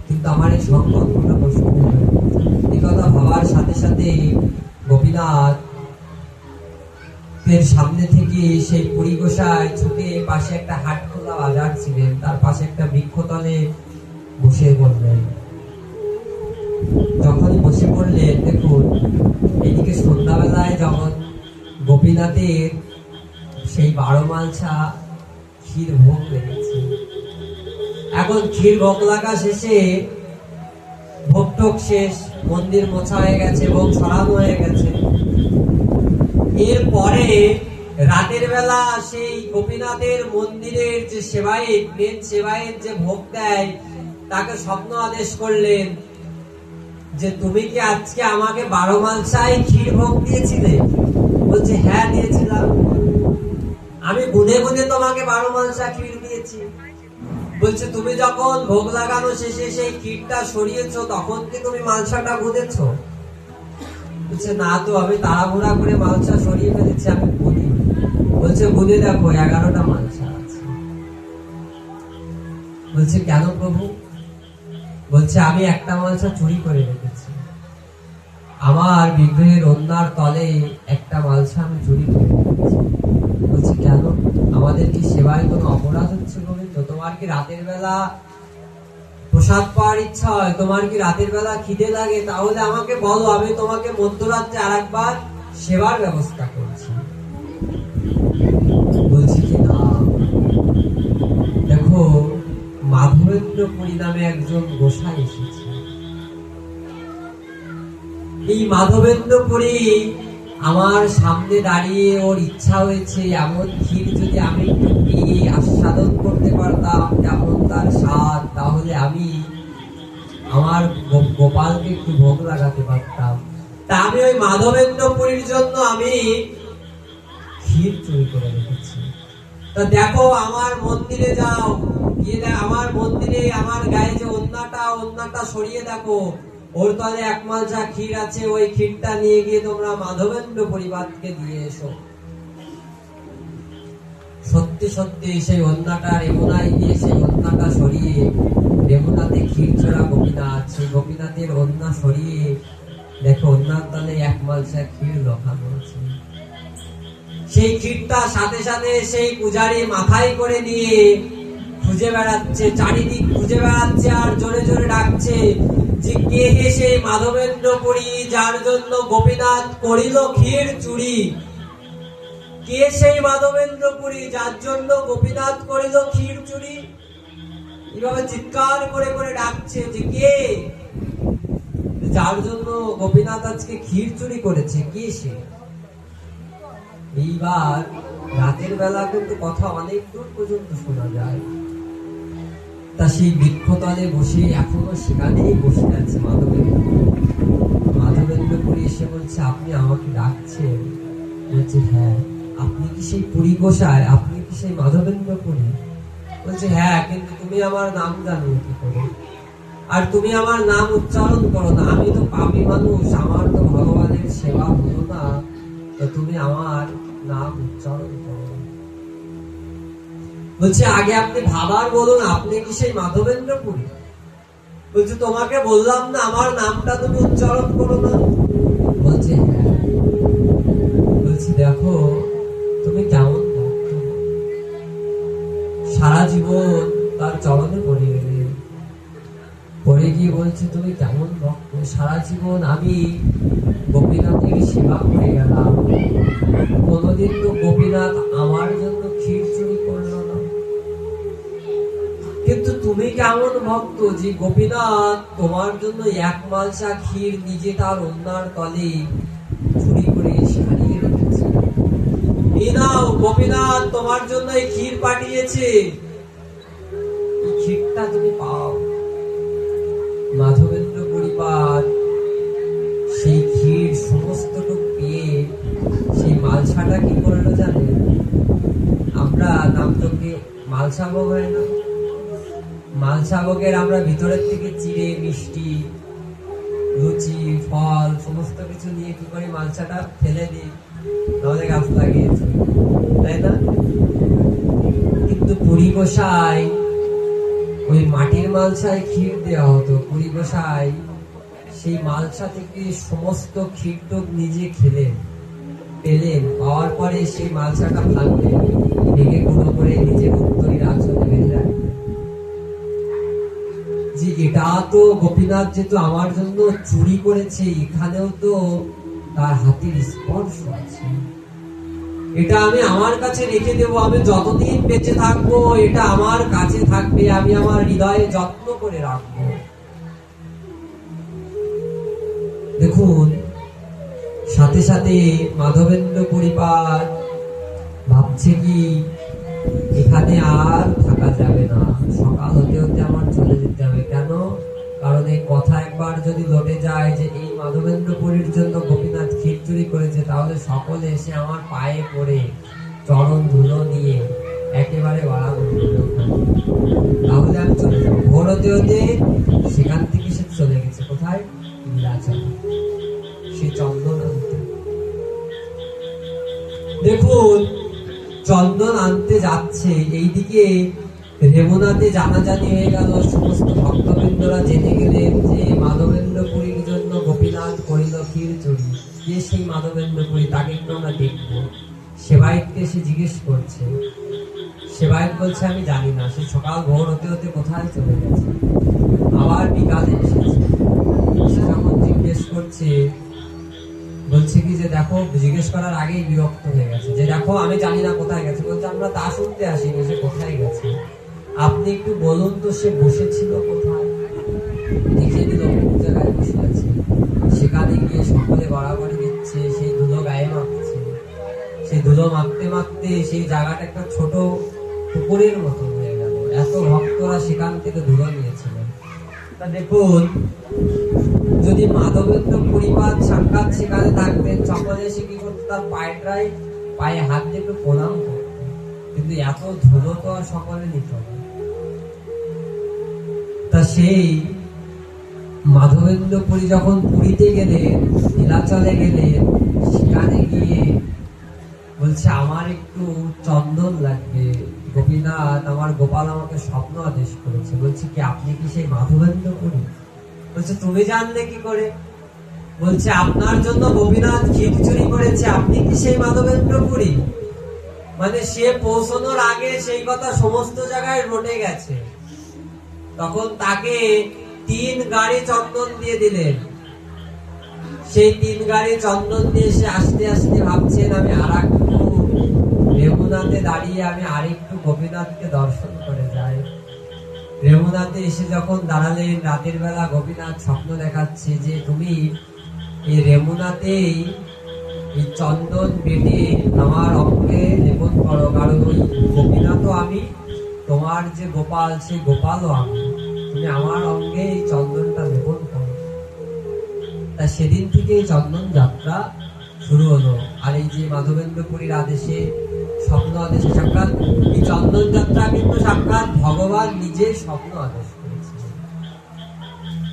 কিন্তু আমার এই সংকল্পটা নষ্ট হয়ে গেল। এই কথা ভাবার সাথে সাথে গোপীনাথ এর সামনে থেকে সেই পুরী গোসাই ছুটে পাশে একটা হাট খোলা বাজার ছিলেন, তার পাশে একটা বৃক্ষতলে বসে পড়লেন। যখনই বসে পড়লেন, দেখুন এদিকে সন্ধ্যাবেলায় যখন গোপীনাথের সেই 12 মালসা ক্ষীর ভোগ লেগেছে। এখন ক্ষীর ভোগ লাগা শেষে, ভোগ টোক শেষ, মন্দির মোছা হয়ে গেছে এবং সরানো হয়ে গেছে। এরপরে রাতের বেলা সেই গোপীনাথের মন্দিরের যে সেবায়েত, মেন সেবায়েত যে ভোগ দেয়, তাকে স্বপ্ন আদেশ করলেন যে তুমি কি আজকে আমাকে 12 মালসায় ক্ষীর ভোগ দিয়েছিলে? বলছে হ্যাঁ দিয়েছিলাম। আমি গুনে গুনে তোমাকে 12 মালসা ক্ষীর দিয়েছি। বলছে তুমি যখন ভোগ লাগানো শেষে সেই ক্ষীরটা সরিয়েছো, তখন কি তুমি মালসাটা গুনেছো? বলছে না তো, আমি তাড়াহুড়া করে মালসা সরিয়ে ফেলেছি, আমি গুনি। বলছে গুনে দেখো 11টা মালসা আছে। বলছে কেন প্রভু? বলছে আমি একটা মালসা চুরি করে রেখেছি, আমার বিগ্রহের ওড়নার তলে একটা মালসা আমি চুরি করে রেখেছি। বলছে কেন? আমাদের কি সেবায় কোনো অপরাধ হচ্ছে গোবিন্দ? তোমার কি রাতের বেলা প্রসাদ পাওয়ার ইচ্ছা হয়? তোমার কি রাতের বেলা খিদে লাগে? তাহলে আমাকে বলো, আমি তোমাকে মধ্যরাত্রে আরেকবার সেবার ব্যবস্থা করছি। বলছি কি না, মাধবেন্দ্রপুরী নামে একজন গোসাই এসেছে। এই মাধবেন্দ্রপুরী আমার সামনে দাঁড়িয়ে ওর ইচ্ছা হয়েছে এমন ক্ষীর যদি আমি একটু পেয়ে আস্বাদন করতে পারতাম কেমন তার স্বাদ, তাহলে আমি আমার গোপালকে একটু ভোগ লাগাতে পারতাম। তা আমি ওই মাধবেন্দ্রপুরীর জন্য আমি ক্ষীর চুরি করে রেখেছি। তা দেখো আমার মন্দিরে যাও, গিয়ে আমার মন্দিরে আমার গায়ে যে ওন্নাটা সরিয়ে দেখো, ওর তলে এক মালসা ক্ষীর আছে, ওই ক্ষীরটা নিয়ে গিয়ে তোমরা মাধবেন্দ্র পরিবারকে দিয়ে এসো। সত্যি সত্যি সেই ওন্নাটা রেমুনায় গিয়ে সেই ওন্নাটা সরিয়ে, রেমুনাতে ক্ষীর ছোড়া গোপীনাথ, সেই গোপীনাথের ওন্না সরিয়ে দেখো ওন্নার তলে এক মালসা ক্ষীর লখানো আছে। সেই ক্ষীরটা সাথে সাথে সেই পূজারী মাথায় করে নিয়ে খুঁজে বেড়াচ্ছে, চারিদিক খুঁজে বেড়াচ্ছে আর জোরে জোরে ডাকছে যে কে সেই মাধবেন্দ্রপুরী যার জন্য গোপীনাথ করিল ক্ষীর চুরি, কে সেই মাধবেন্দ্রপুরী যার জন্য গোপীনাথ করিল ক্ষীর চুরি। এইভাবে চিৎকার করে করে ডাকছে যে কে, যার জন্য গোপীনাথ আজকে ক্ষীর চুরি করেছে, কে সে। এইবার রাতের বেলা কিন্তু কথা অনেক দূর পর্যন্ত শোনা যায়। তা সেই বৃক্ষতলে বসে এখনো সেখানেই বসে আছে মাধবেন্দ্রপুরী এসে বলছে আপনি আমাকে ডাকছেন? বলছে হ্যাঁ। আপনি কি সেই পুরী গোসাই? আপনি কি সেই মাধবেন্দ্রপুরী? বলছে হ্যাঁ, কিন্তু তুমি আমার নাম জানো কি করে, আর তুমি আমার নাম উচ্চারণ করো না, আমি তো পাপী মানুষ, আমার তো ভগবানের সেবা হলো না, তো তুমি আমার নাম উচ্চারণ করো। বলছে আগে আপনি ভাবার বলুন, আপনি কি সেই মাধবেন্দ্রপুরী? বলছে তোমাকে বললাম না আমার নামটা তুমি উচ্চারণ করো না। বলছে হ্যাঁ। বলছি দেখো তুমি কেমন ভক্ত, সারা জীবন তার চরণে পড়ে গেলে, পড়ে গিয়ে বলছে তুমি কেমন ভক্ত, সারা জীবন আমি গোপীনাথের সেবা করে গেলাম, কোনদিন তো গোপীনাথ আমার জন্য ক্ষীর চুরি করলো না, কিন্তু তুমি কেমন ভক্ত যে গোপীনাথ তোমার জন্য এক মালসা ক্ষীর নিজে তার ওন্নার তলে চুরি করে সারিয়ে রেখেছে। এই নাও গোপীনাথ তোমার জন্য এই ক্ষীর পাঠিয়েছে, এই ক্ষীরটা তুমি পাও। মাধবেন্দ্র পরিবার সেই ক্ষীর সমস্তটুকু পেয়ে সেই মালসাটা কি করলো জানে? আমরা নামযোগ্যে মালসা ভোগ হয় না, মালসা ভোগের আমরা ভিতরের থেকে চিড়ে মিষ্টি লুচি ফল সমস্ত কিছু নিয়ে কি করি, মালসাটা ফেলে দিই, আমাদের গাছ লাগিয়েছি, তাই না? কিন্তু পুরী গোসাই ওই মাটির মালসায় ক্ষীর দেওয়া হতো, পুরী গোসাই সেই মালসা থেকে সমস্ত ক্ষীরটুক নিজে খেলেন, পেলেন, পাওয়ার পরে সেই মালসাটা ভাঙলেন, ভেঙে গুঁড়ো করে নিজের উত্তরীর আঁচলে বেঁধে রাখলেন। যে এটা তো গোপীনাথ যেহেতু আমার জন্য চুরি করেছে, এখানেও তো তার হাতের স্পর্শ আছে, এটা আমি আমার কাছে রেখে দেবো, আমি যতদিন বেঁচে থাকবো এটা আমার কাছে থাকবে, আমি আমার হৃদয়ে যত্ন করে রাখবো। দেখুন সাথে সাথে মাধবেন্দ্র পরিবার ভাবছে কি এখানে আর থাকা যাবে না, সকাল হতে হতে আমার চলে যেতে হবে। কেন? কারণ এই কথা একবার যদি লটে যায় যে এই মাধবেন্দ্রপুরীর জন্য গোপীনাথ ক্ষীর চুরি করেছে, তাহলে সকলে এসে আমার পায়ে পড়ে চরণ ধুলো নিয়ে একেবারে বাড়াবড়ি করে ওখানে, তাহলে আমি চলে যাবো। ভোর হতে হতে সেখান থেকে সে চলে গেছে কোথায়? নীলাচল, সে চন্দন আনতে। দেখুন চন্দন আনতে যাচ্ছে, এইদিকে রেমুনাতে জানাজানি হয়ে গেল, সমস্ত ভক্তবৃন্দরা জেনে গেলেন যে মাধবেন্দ্রপুরীর জন্য গোপীনাথ করিল ক্ষীর চুরি। কে সেই মাধবেন্দ্রপুরী, তাকে একটু আমরা দেখবো। সেবায়তকে সে জিজ্ঞেস করছে, সেবায়ত বলছে আমি জানি না, সে সকাল ভোর হতে হতে কোথায় চলে গেছে, আবার বিকালে এসেছে। সে যখন জিজ্ঞেস করছে, বলছে কি যে দেখো, জিজ্ঞেস করার আগেই বিরক্ত হয়ে গেছে যে দেখো আমি জানি না কোথায় গেছে। বলছে আমরা তা শুনতে আসিনি, সে কোথায় গেছে। আপনি একটু বলুন তো সে বসেছিল কোথায়? দেখিয়ে দিল কোন জায়গায় বসে আছে। সেখানে গিয়ে সকলে বাড়াবাড়ি দিচ্ছে, সেই ধুলো গায়ে মাখছে। সেই ধুলো মাখতে মাখতে সেই জায়গাটা একটা ছোট পুকুরের মতো হয়ে গেল। এত ভক্তরা সেখান থেকে ধুলো নিয়েছিলেন। তা দেখুন, যদি মাধবেন্দ্র পরিপাত সাক্ষাৎ সেখানে থাকতেন, সকলে এসে কি করতো, তার পায়ে হাত দিয়ে একটু প্রণাম করতো। কিন্তু এত ধুলো তো আর সকলে নিত না। তা সেই মাধবেন্দ্র পুরী যখন পুরীতে গেলেন, নীলাচলে গেলেন, সেখানে গিয়ে বলছে আমার একটু চন্দন লাগবে গোপীনাথ, আমার গোপাল আমাকে স্বপ্ন আদেশ করেছে। বলছে কি আপনি কি সেই মাধবেন্দ্র পুরী? বলছে তুমি জানলে কি করে? বলছে আপনার জন্য গোপীনাথ ঘিট চুরি করেছে, আপনি কি সেই মাধবেন্দ্র পুরী? মানে সে পৌঁছানোর আগে সেই কথা সমস্ত জায়গায় রটে গেছে। তখন তাকে 3 গাড়ি চন্দন দিয়ে দিলেন। সেই 3 গাড়ি চন্দন দিয়ে সে আস্তে আস্তে ভাবছেন আমি আর একটু রেমুনাতে দাঁড়িয়ে আমি আরেকটু গোপীনাথকে দর্শন করে যাই। রেমুনাতে এসে যখন দাঁড়ালেন, রাতের বেলা গোপীনাথ স্বপ্ন দেখাচ্ছে যে তুমি এই রেমুনাতেই এই চন্দন বেটে আমার অঙ্গে লেপন করো, কারণ ওই গোপীনাথও আমি, তোমার যে গোপাল সেই গোপালও আমি, তুমি আমার অঙ্গে এই চন্দনটা লেপন করো। তা সেদিন থেকে চন্দন যাত্রা শুরু হলো। আর এই যে মাধবেন্দ্র পুরীর আদেশে, স্বপ্ন আদেশে সাক্ষাৎ, এই চন্দন যাত্রা কিন্তু সাক্ষাৎ ভগবান নিজের স্বপ্ন আদেশ করেছিলেন।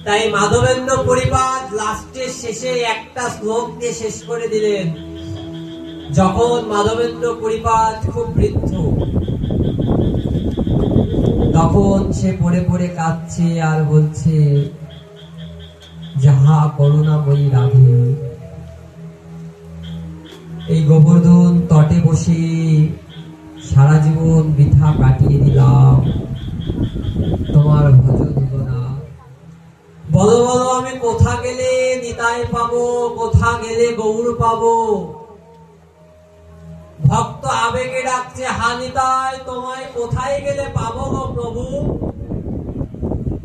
তাই মাধবেন্দ্র পরিপাত লাস্টের শেষে একটা শ্লোক দিয়ে শেষ করে দিলেন। যখন মাধবেন্দ্র পরিপাত খুব বৃদ্ধ, তখন সে পড়ে পড়ে কাঁদছে আর বলছে যাহা করুণাময়ী রাধে, এই গোবর্ধন তটে বসে সারা জীবন বৃথা কাটিয়ে দিলাম, তোমার ভজন হলো না। বলো বলো আমি কোথা গেলে নিতাই পাবো, কোথা গেলে গৌর পাবো? ভক্ত আবেগে ডাকছে হা নিতাই, তোমায় কোথায় গেলে পাবো গো প্রভু?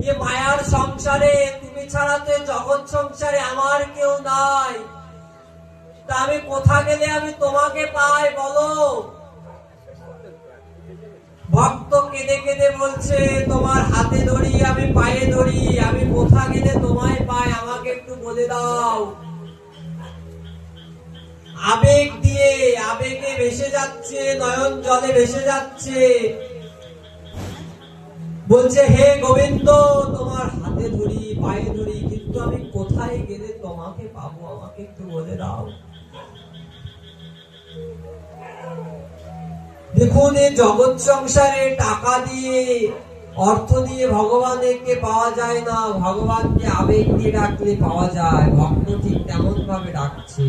এ মায়ার সংসারে তুমি ছাড়া তো জগৎ সংসারে আমার কেউ নাই, তা আমি কোথা গেলে আমি তোমাকে পাই বলো? ভক্ত কেঁদে কেঁদে বলছে তোমার হাতে ধরি, আমি পায়ে ধরি, আমি কোথা গেলে তোমায় পাই আমাকে একটু বলে দাও। আবেগ দিয়ে, আবেগে ভেসে যাচ্ছে, নয়ন জলে ভেসে যাচ্ছে, বলছে হে গোবিন্দ তোমার হাতে ধরি পায়ে ধরি, কিন্তু আমি কোথায় গেলে তোমাকে পাবো আমাকে একটু বলে দাও। দেখুন এই জগৎ সংসারে টাকা দিয়ে, অর্থ দিয়ে ভগবানকে পাওয়া যায় না, ভগবানকে আবেগ দিয়ে ডাকলে পাওয়া যায়। ভক্ত ঠিক তেমন ভাবে ডাকছে,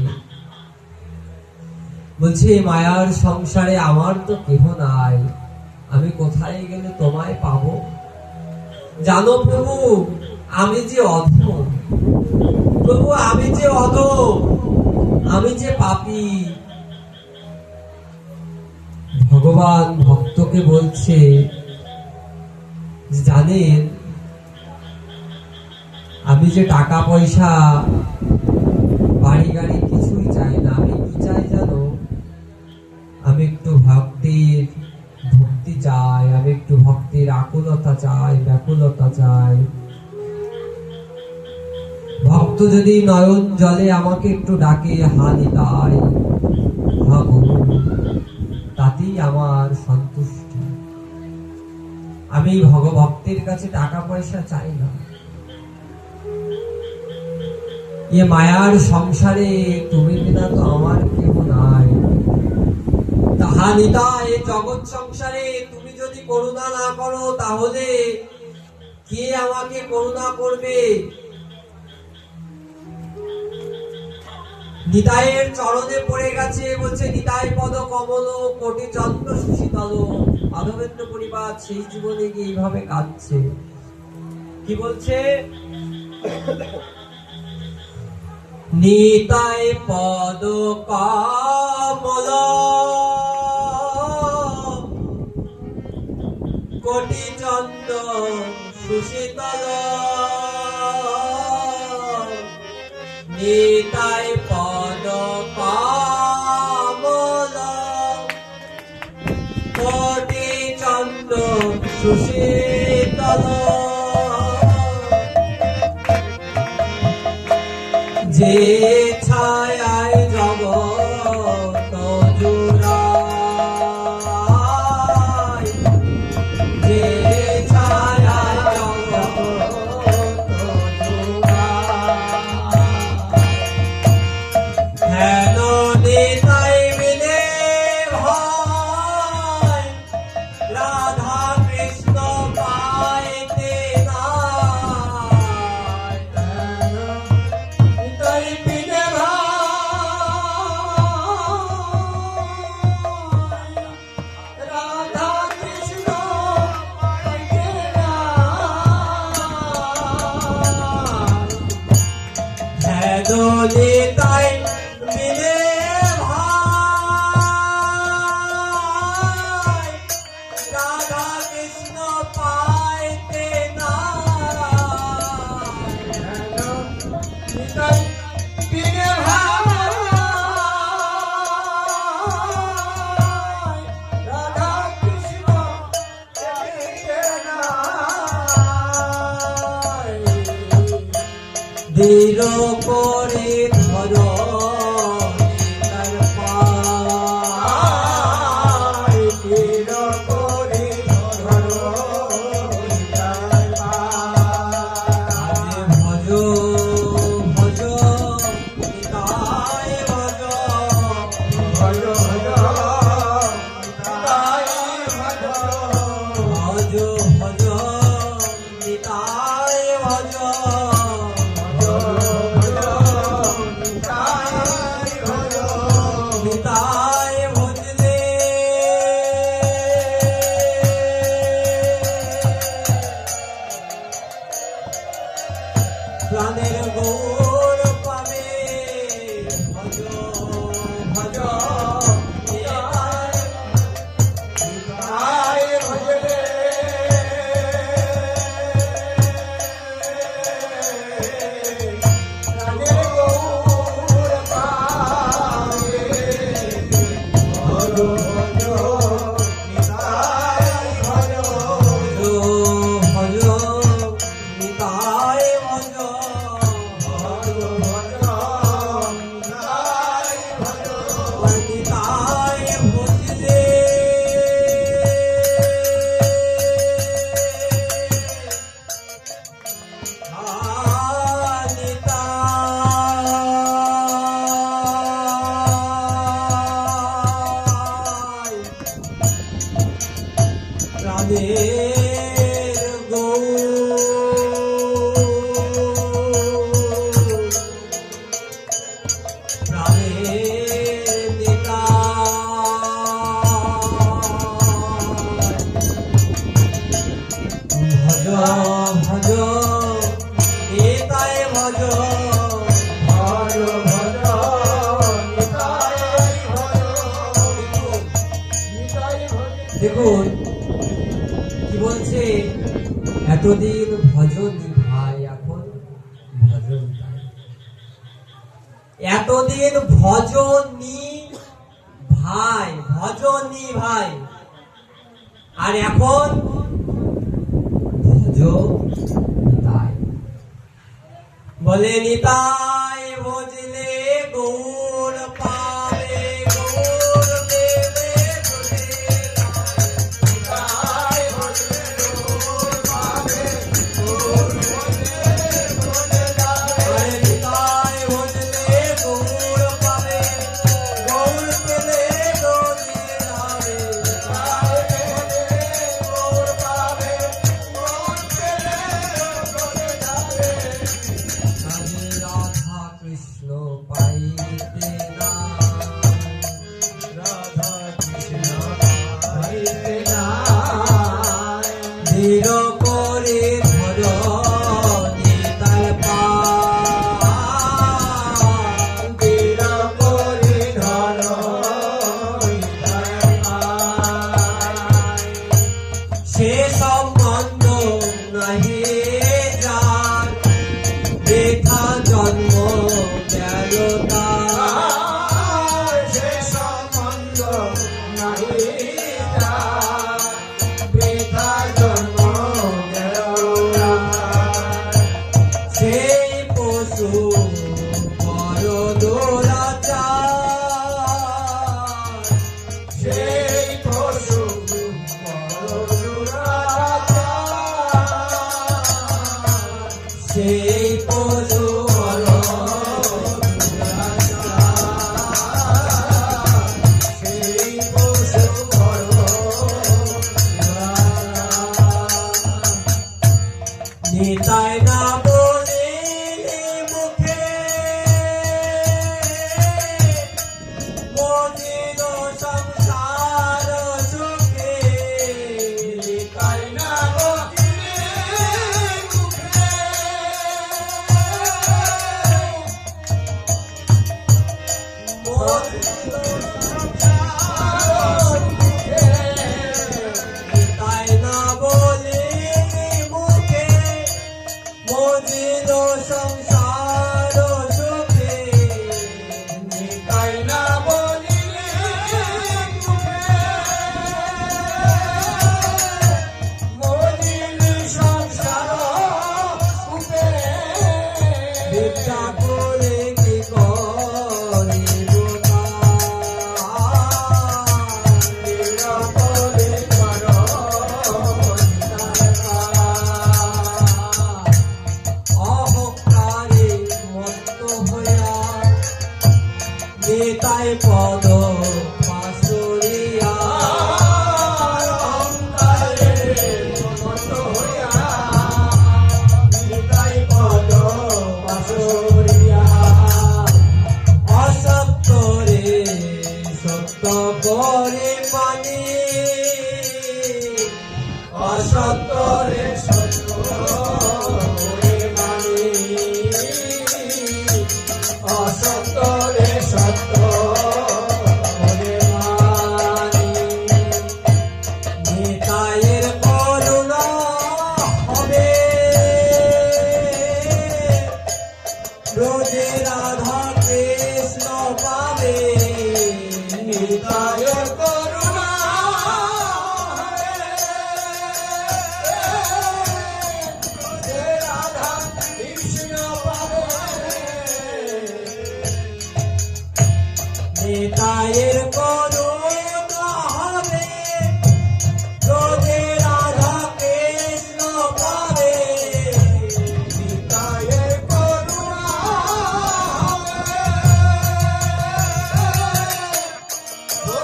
বলছে মায়ার সংসারে আমার তো কেহ নাই, আমি কোথায় গেলে তোমায় পাবো? জানো প্রভু আমি যে অধম, প্রভু আমি যে অধম, আমি যে পাপী। ভগবান ভক্তকে বলছে জানেন আমি যে টাকা পয়সা বাড়ি গাড়ি কিছুই চাই না, আমি কি চাই জানো? আমি একটু ভক্তি চাই, আমি একটু ভক্তির আকুলতা চাই, ব্যাকুলতা চাই। ভক্ত যদি নয়ন জলে আমাকে একটু ডাকে হা নিতাই, হা গুরু, তাতেই আমার সন্তুষ্টি। আমি ভক্তের কাছে টাকা পয়সা চাই না। এ মায়ার সংসারে তুমি বিনা তো আমার কেউ নাই। তাহা নিতাই এই জগৎ সংসারে তুমি যদি করুণা না করো তাহলে কে আমাকে করুণা করবে? নিতাইয়ের চরণে পড়ে গেছে, বলছে নিতাই পদ কমল কোটি চন্দ্র সুশীতল। মাধবেন্দ্র পরিবার সেই জীবনে গিয়ে এইভাবে কাঁদছে। কি বলছে? নিতাই পদ কমল কোটি চন্দ্র সুশীতল নিতাই পদ কমল কোটি চন্দ্র সুশীতল যে ছায়ায় জগৎ জুড়ায় যে ছায়ায় জগৎ জুড়ায় হেন নিতাই মিলে ভাই রাধা কৃষ্ণ পাইতে নাই নিতাই মিলে ভাই রাধা কৃষ্ণ পাইতে নাই হেন নিতাই মিলে ভাই রাধা কৃষ্ণ পাইতে নাই নিতাই মিলে ভাই রাধা কৃষ্ণ পাইতে নাই দৃঢ় করে ধর নিতার পায় দৃঢ় করে ধর নিতার পায় ভজ ভজ নিতাই ভজ ভজ ভজ ভজ নিতাই ভজ নিতাই ভজলে প্রাণের গৌর পাবে ভজ ভজ নিতাই ভজলে প্রাণের গৌর পাবে ভজ ভজ নিতাই ভজ ভজ নিতাই ভজ ভজ ভজ নিতাই ভজলে প্রাণের প্রাণের নিতাই ভজ ভজ নিতাই ভজ ভজ ভজ নিতাই ভজ দেখুন কি বলছে এতদিন ভজন ভাই এখন ভজন নাই। এতদিন ভজন ভাই ভজন ভাই আর এখন ভজ নিতাই বলে নিতাই ভজলে গৌর পাবে গৌর দেবে নিতাই ভজলে গৌর পাবে গৌর নিতাই ভজলে গৌর পাবে গৌর পেলে গৌরে যাবে গৌর পাবে গৌর পেলে গৌরে যাবে রাধা কৃষ্ণ পাইতে জন্ম গেল তার, সে সম্বন্ধ নাহি তার, বৃথা জন্ম গেল তার। সেই পশু বড় দুরাচার, সেই পশু বড় দুরাচার, সেই পশু বড় দুরাচার, সেই পশু বড় দুরাচার। নিতাই না বলে মুখে মজিদ সংসার সুখে, নিতাই না বলিলে মুখে, মজিদ সংসার সুখে। নিতাই না বলে মুখে মজিদ সংসার সুখে, নিতাই না বলিলে মুখে, মলিন সংসার সুখে। ভিক্ষা করে কি করিব নিরপরে করো অহংকারে মত্ত হইয়া নিতাই পদ পাশুরিয়া, অহংকারে মত হইয়া নিতাই পদ পাশুরিয়া। অসত্যরে সত্য করে মানি, অসত্যরে সত্য করে মানি, অসত্যরে সত্য করে মানি। নিতাইয়ের করুণা হবে রোজে রাধা কৃষ্ণ পাবে, নিতাইয়ের করুণা হে রাধা কৃষ্ণ পাবে। নিতাইয়ের করুণা হবে রোজে রাধা কৃষ্ণ পাবে, নিতাইয়ের করুণা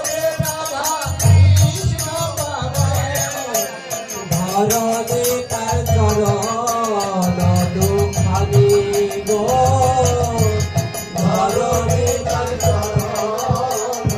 হে রাধা কৃষ্ণ পাবে। ধরণে তার চরণ দুখানি গো, ধরণী তার চরণ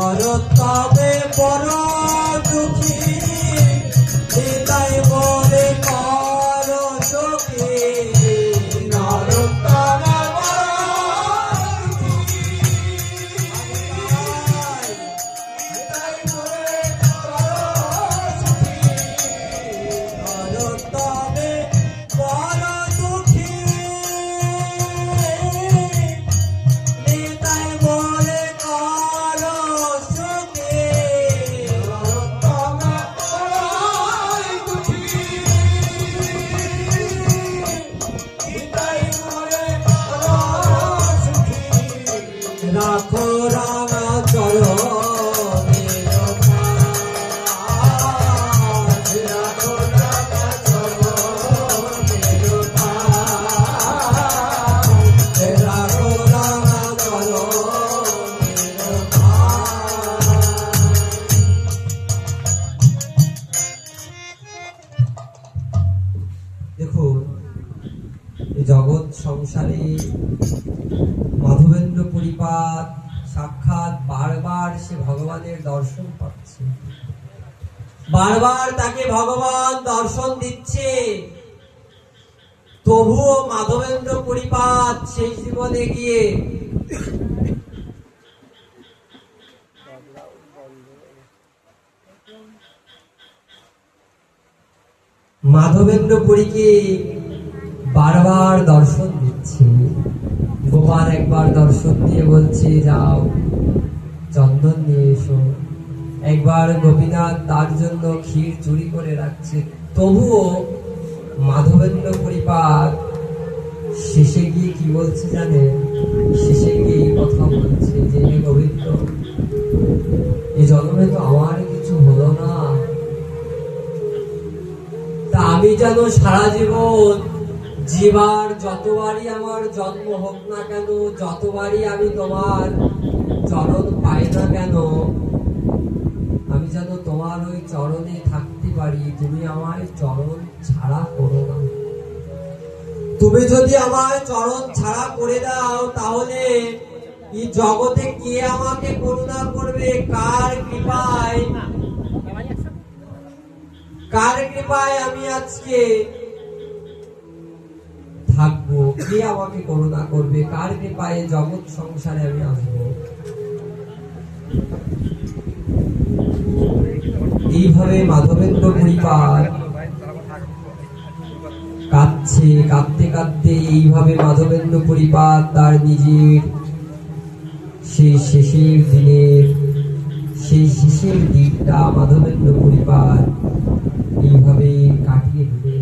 নরতমে বড় দুঃখী নিতাই বলে কর সখী নরতমে বড় দুঃখী নিতাই বলে কর সখী নরতমে বড় দুঃখী নিতাই বলে কর সখী নরতমে বড় দুঃখী নিতাই বলে কর সখী রাখো রাঙা চরণে রথাজ রাখো রাঙা চরণে রথাজ রাখো রাঙা চরণে রথাজ। দেখুন, এই জগৎ সংসারে মাধবেন্দ্র পরিপাত সাক্ষাৎ বারবার সে ভগবানের দর্শন পাচ্ছে, বারবার তাকে ভগবান দর্শন দিচ্ছে, তবুও মাধবেন্দ্র পরিপাত সেই জীবনে গিয়ে মাধবেন্দ্র পুরীকে বারবার দর্শন দিচ্ছে। গোপাল একবার দর্শন দিয়ে বলছে যাও চন্দন নিয়ে এসো, একবার গোপীনাথ তার জন্য ক্ষীর চুরি করে রাখছে, তবুও মাধবেন্দ্র পরিপাত শেষে গিয়ে কি বলছে জানেন? শেষে গিয়ে এই কথা বলছে যে হে গোবিন্দ, এই জন্মে তো আমার কিছু হলো না, তা আমি যেন সারা জীবন জীবার যতবারই আমার জন্ম হোক না কেন, যতবারই আমি তোমার চরণ পাই না কেন, আমি যেন তোমার ওই চরণে থাকতে পারি। তুমি আমায় চরণ ছাড়া করো না। তুমি যদি আমায় চরণ ছাড়া করে দাও তাহলে এই জগতে কে আমাকে করুণা করবে? কার কৃপায় আমি আজকে থাকবো? কে আমাকে করুণা করবে? কার কৃপায় জগৎ সংসারে আমি আসবো? এইভাবে মাধবেন্দ্র পরিবার কাঁদছে, কাঁদতে কাঁদতে এইভাবে মাধবেন্দ্র পরিবার তার নিজের সেই শেষের দিনটা মাধবেন্দ্র পরিবার এইভাবে কাটিয়ে দিলে।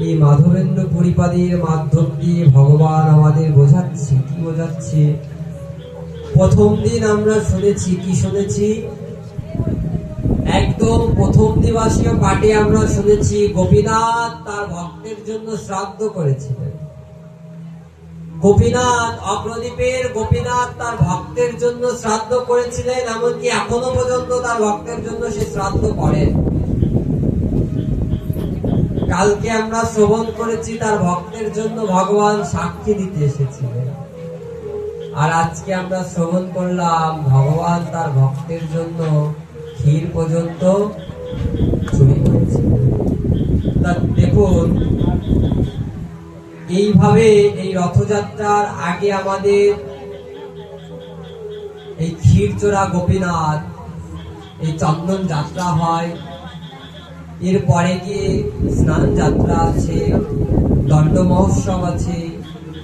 এই মাধবেন্দ্র পরিপাদের মাধ্যম দিয়ে ভগবান আমাদের বোঝাচ্ছে। কি বোঝাচ্ছে? প্রথম দিন আমরা শুনেছি, কি শুনেছি? একদম প্রথম দিবসীয় পাঠে আমরা শুনেছি গোপীনাথ তার ভক্তের জন্য শ্রাদ্ধ করেছিলেন। গোপীনাথ, অগ্রদ্বীপের গোপীনাথ তার ভক্তের জন্য শ্রাদ্ধ করেছিলেন, এমনকি এখনো পর্যন্ত তার ভক্তের জন্য সে শ্রাদ্ধ করেন। কালকে আমরা শ্রবণ করেছি তার ভক্তের জন্য ভগবান সাক্ষী দিতে এসেছিলেন, আর আজকে আমরা শ্রবণ করলাম ভগবান তার ভক্তের জন্য ক্ষীর পর্যন্ত চুরি করেছিলেন। তা দেখুন, এইভাবে এই রথযাত্রার আগে আমাদের এই ক্ষীরচোরা গোপীনাথ এই চন্দন যাত্রা হয়, এরপরে গিয়ে স্নান যাত্রা আছে, দণ্ড মহোৎসব আছে,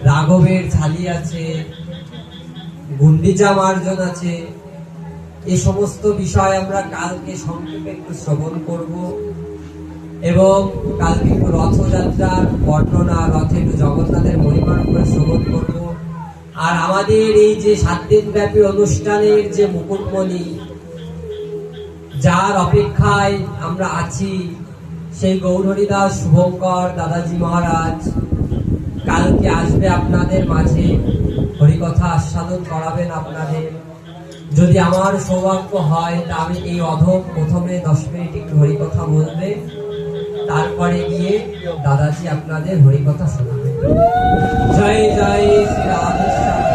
রাঘবের ঝালি আছে, গুন্ডিচা মার্জন আছে। এই সমস্ত বিষয় আমরা কালকে সংক্ষেপে একটু শ্রবণ করব, এবং কালকে একটু রথযাত্রার বর্ণনা, রথে একটু জগন্নাথের মহিমার উপরে শ্রবণ করব। আর আমাদের এই যে 7 দিন ব্যাপী অনুষ্ঠানের যে মুকুটমণি, যার অপেক্ষায় আমরা আছি, সেই গৌরহরিদাস শুভঙ্কর দাদাজি মহারাজ কালকে আসবে আপনাদের মাঝে, হরিকথা আস্বাদন করাবেন আপনাদের। যদি আমার সৌভাগ্য হয় তা আমি এই অধম প্রথমে 10 মিনিট একটু হরিকথা বলবে, তারপরে গিয়ে দাদাজি আপনাদের হরিকথা শোনাবেন। জয় জয় শ্রী রাধেশ্যাম।